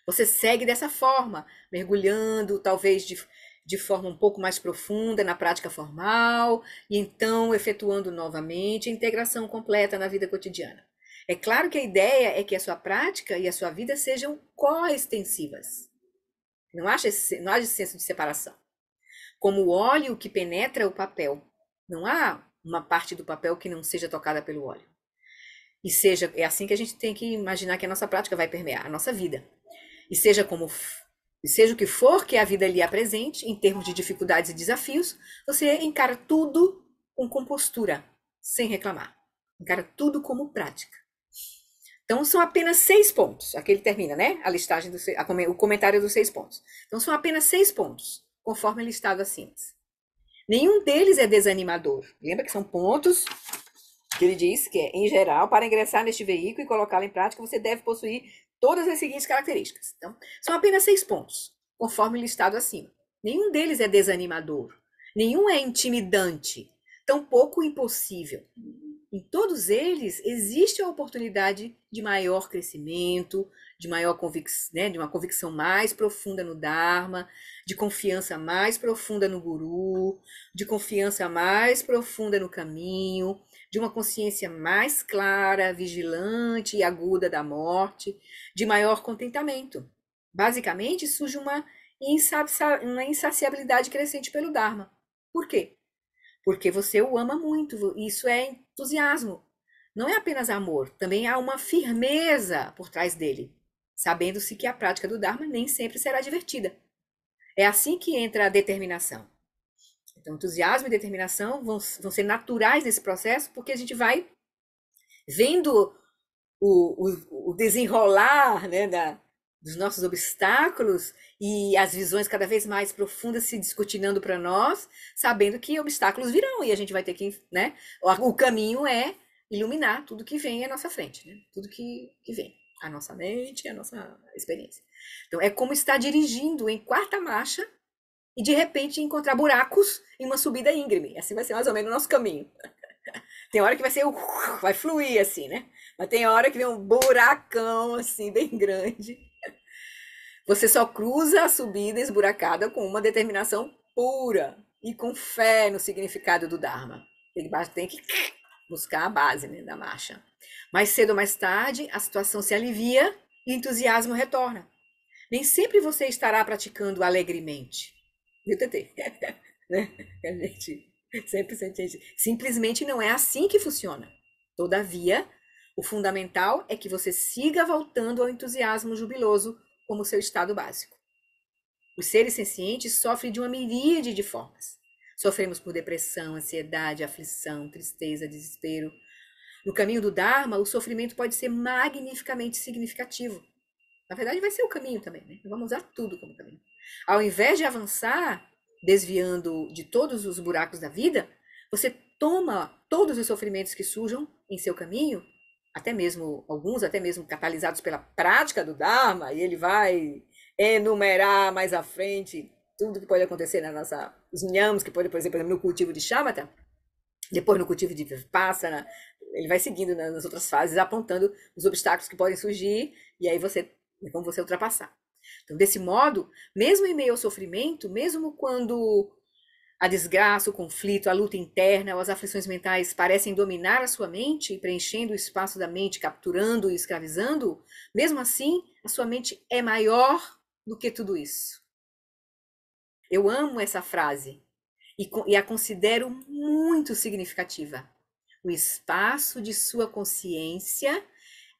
Você segue dessa forma, mergulhando, talvez de forma um pouco mais profunda na prática formal, e então efetuando novamente a integração completa na vida cotidiana. É claro que a ideia é que a sua prática e a sua vida sejam coextensivas. Não haja esse senso de separação. Como o óleo que penetra o papel. Não há uma parte do papel que não seja tocada pelo óleo. É assim que a gente tem que imaginar que a nossa prática vai permear a nossa vida. E seja o que for que a vida lhe apresente, em termos de dificuldades e desafios, você encara tudo com compostura, sem reclamar. Encara tudo como prática. Então, são apenas 6 pontos. Aqui ele termina, né? A listagem, o comentário dos 6 pontos. Então, são apenas 6 pontos, conforme listado acima. Nenhum deles é desanimador. Lembra que são pontos que ele diz que, em geral, para ingressar neste veículo e colocá-lo em prática, você deve possuir todas as seguintes características. Então, são apenas 6 pontos, conforme listado acima. Nenhum deles é desanimador. Nenhum é intimidante. Tampouco impossível. Em todos eles existe a oportunidade de maior crescimento, de maior convicção, né, de uma convicção mais profunda no Dharma, de confiança mais profunda no Guru, de confiança mais profunda no caminho, de uma consciência mais clara, vigilante e aguda da morte, de maior contentamento. Basicamente, surge uma insaciabilidade crescente pelo Dharma. Por quê? Porque você o ama muito, isso é entusiasmo. Não é apenas amor, também há uma firmeza por trás dele, sabendo-se que a prática do Dharma nem sempre será divertida. É assim que entra a determinação. Então, entusiasmo e determinação vão ser naturais nesse processo, porque a gente vai vendo o desenrolar, né, dos nossos obstáculos e as visões cada vez mais profundas se descortinando para nós, sabendo que obstáculos virão e a gente vai ter que, né? O caminho é iluminar tudo que vem à nossa frente, né? Tudo que vem, a nossa mente, a nossa experiência. Então, é como estar dirigindo em 4ª marcha e de repente encontrar buracos em uma subida íngreme. Assim vai ser mais ou menos o nosso caminho. Tem hora que vai fluir assim, né? Mas tem hora que vem um buracão assim bem grande. Você só cruza a subida esburacada com uma determinação pura e com fé no significado do Dharma. Tem que buscar a base, né, da marcha. Mais cedo ou mais tarde, a situação se alivia e o entusiasmo retorna. Nem sempre você estará praticando alegremente. Viu, Tetê? Né? A gente 100% gente. Simplesmente não é assim que funciona. Todavia, o fundamental é que você siga voltando ao entusiasmo jubiloso como seu estado básico. Os seres sencientes sofrem de uma miríade de formas. Sofremos por depressão, ansiedade, aflição, tristeza, desespero. No caminho do Dharma, o sofrimento pode ser magnificamente significativo. Na verdade, vai ser o caminho também, né? Vamos usar tudo como caminho. Ao invés de avançar, desviando de todos os buracos da vida, você toma todos os sofrimentos que surjam em seu caminho, até mesmo alguns, até mesmo catalisados pela prática do Dharma, e ele vai enumerar mais à frente tudo que pode acontecer na nossa, os nhamos que pode, por exemplo, no cultivo de Shamatha, depois no cultivo de Vipassana, ele vai seguindo nas outras fases, apontando os obstáculos que podem surgir, e aí como você ultrapassar. Então, desse modo, mesmo em meio ao sofrimento, mesmo quando a desgraça, o conflito, a luta interna ou as aflições mentais parecem dominar a sua mente, preenchendo o espaço da mente, capturando e escravizando, mesmo assim, a sua mente é maior do que tudo isso. Eu amo essa frase e a considero muito significativa. O espaço de sua consciência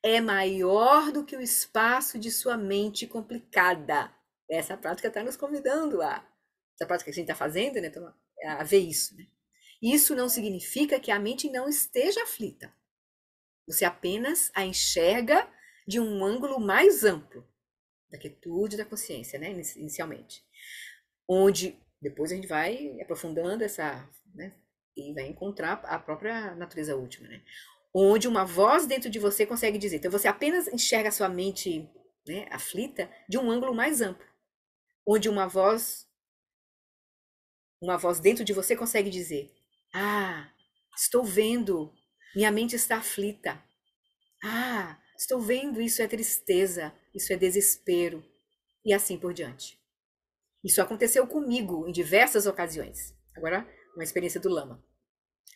é maior do que o espaço de sua mente complicada. Essa prática está nos convidando essa prática que a gente está fazendo, né, a ver isso. Né? Isso não significa que a mente não esteja aflita. Você apenas a enxerga de um ângulo mais amplo, da quietude da consciência, né, inicialmente. Onde depois a gente vai aprofundando né, e vai encontrar a própria natureza última, né? Onde uma voz dentro de você consegue dizer. Então você apenas enxerga a sua mente, né, aflita de um ângulo mais amplo. Onde uma voz dentro de você consegue dizer: ah, estou vendo, minha mente está aflita. Ah, estou vendo, isso é tristeza, isso é desespero. E assim por diante. Isso aconteceu comigo em diversas ocasiões. Agora, uma experiência do Lama.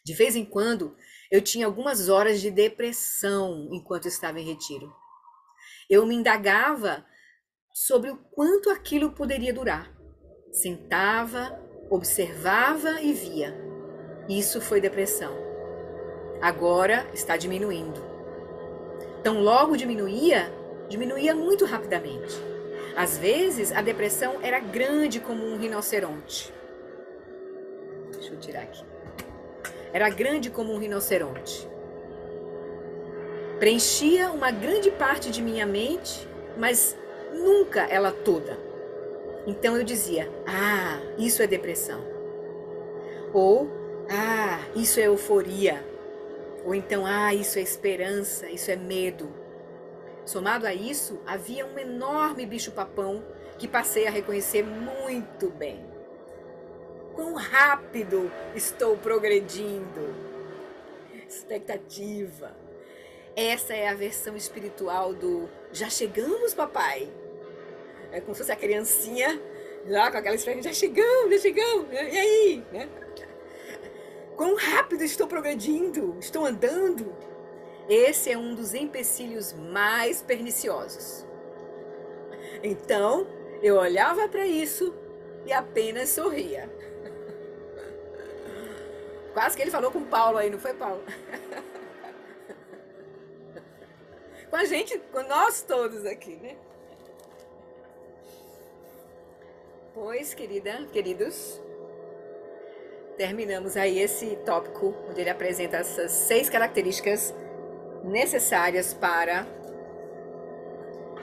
De vez em quando, eu tinha algumas horas de depressão enquanto estava em retiro. Eu me indagava sobre o quanto aquilo poderia durar. Sentava, observava e via. Isso foi depressão. Agora está diminuindo. Tão logo diminuía muito rapidamente. Às vezes, a depressão era grande como um rinoceronte. Deixa eu tirar aqui. Era grande como um rinoceronte. Preenchia uma grande parte de minha mente, mas nunca ela toda. Então eu dizia: ah, isso é depressão. Ou, ah, isso é euforia. Ou então, ah, isso é esperança, isso é medo. Somado a isso, havia um enorme bicho-papão que passei a reconhecer muito bem. Quão rápido estou progredindo. Expectativa. Essa é a versão espiritual do já chegamos, papai. É como se fosse a criancinha lá com aquela experiência, já chegamos, e aí? Né? Quão rápido estou progredindo, estou andando. Esse é um dos empecilhos mais perniciosos. Então, eu olhava para isso e apenas sorria. Quase que ele falou com Paulo aí, não foi, Paulo? Com a gente, com nós todos aqui, né? Pois, queridos, terminamos aí esse tópico onde ele apresenta essas 6 características necessárias para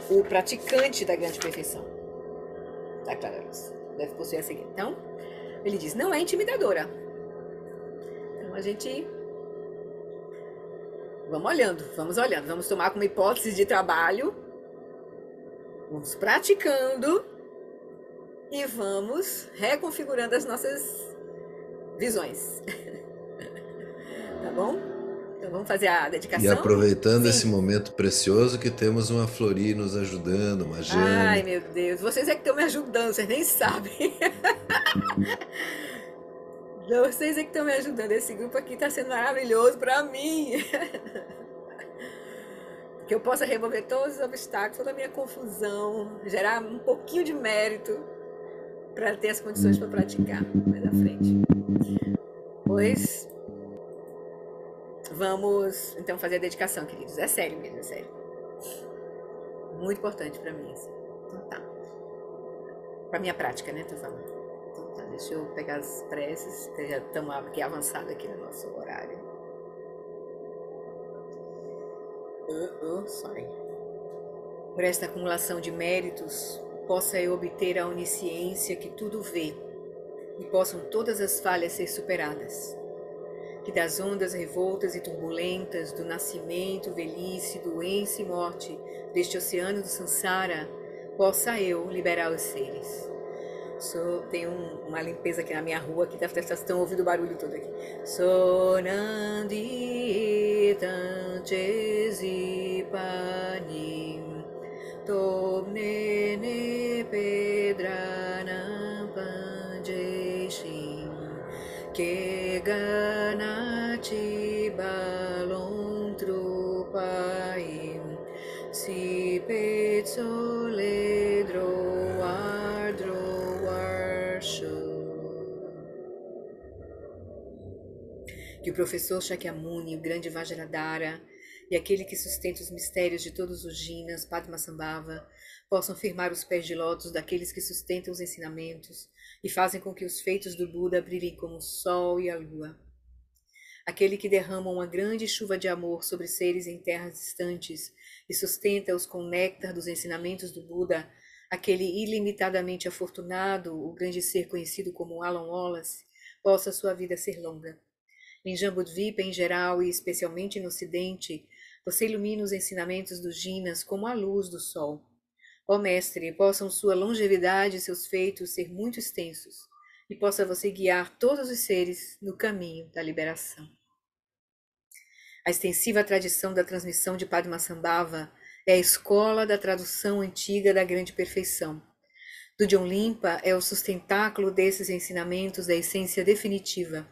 o praticante da grande perfeição. Tá claro, deve possuir a seguir. Então, ele diz, não é intimidadora. Então, a gente... vamos olhando, vamos tomar como hipótese de trabalho, vamos praticando e vamos reconfigurando as nossas visões. Tá bom? Então vamos fazer a dedicação. E aproveitando Sim. esse momento precioso que temos uma Flori nos ajudando, uma Jane. Ai, meu Deus, vocês é que estão me ajudando, vocês nem sabem. Vocês é que estão me ajudando. Esse grupo aqui está sendo maravilhoso para mim. Que eu possa remover todos os obstáculos, toda a minha confusão, gerar um pouquinho de mérito para ter as condições para praticar mais à frente. Pois vamos então fazer a dedicação, queridos. É sério mesmo, é sério. Muito importante para mim. Assim. Então tá. Para minha prática, né? Tô falando. Então tá, deixa eu pegar as preces, que já estamos aqui avançados aqui no nosso horário. Sorry. Por esta acumulação de méritos, possa eu obter a onisciência que tudo vê e possam todas as falhas ser superadas. Que das ondas revoltas e turbulentas do nascimento, velhice, doença e morte deste oceano do Sansara, possa eu liberar os seres. Tem uma limpeza aqui na minha rua, que vocês estão ouvindo o barulho todo aqui. Sonandi tanchesi panim Tomnene pedranam panjeshin que ganati balon trupaim si petsoledro ardro arsho. Que o professor Shakyamuni, o grande Vajradhara, e aquele que sustenta os mistérios de todos os jinas, Padmasambhava, possam firmar os pés de lótus daqueles que sustentam os ensinamentos e fazem com que os feitos do Buda brilhem como o sol e a lua. Aquele que derrama uma grande chuva de amor sobre seres em terras distantes e sustenta-os com o néctar dos ensinamentos do Buda, aquele ilimitadamente afortunado, o grande ser conhecido como Alan Wallace, possa sua vida ser longa. Em Jambudvipa em geral e especialmente no Ocidente, você ilumina os ensinamentos dos jinas como a luz do sol. Ó Mestre, possam sua longevidade e seus feitos ser muito extensos, e possa você guiar todos os seres no caminho da liberação. A extensiva tradição da transmissão de Padmasambhava é a escola da tradução antiga da grande perfeição. Do John Limpa é o sustentáculo desses ensinamentos da essência definitiva.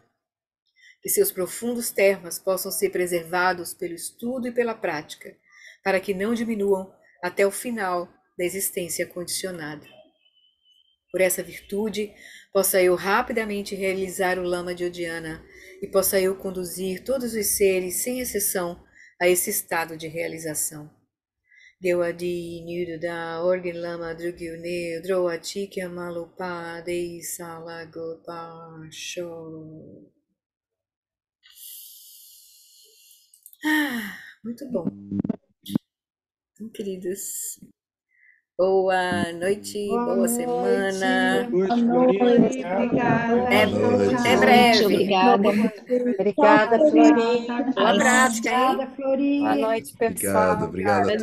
Que seus profundos termas possam ser preservados pelo estudo e pela prática, para que não diminuam até o final da existência condicionada. Por essa virtude, possa eu rapidamente realizar o Lama de Odiana e possa eu conduzir todos os seres, sem exceção, a esse estado de realização. Gewadi Nyududa Orgin Lama Drugyune Droatikya Malupa Dei Salagopa Show. Muito bom. Então, queridos, boa noite, boa semana. Boa noite, noite, obrigada. Até breve. Obrigada. Obrigada, Florinha. Boa prática, hein? Obrigada, Florinha. Boa noite, pessoal. Obrigado a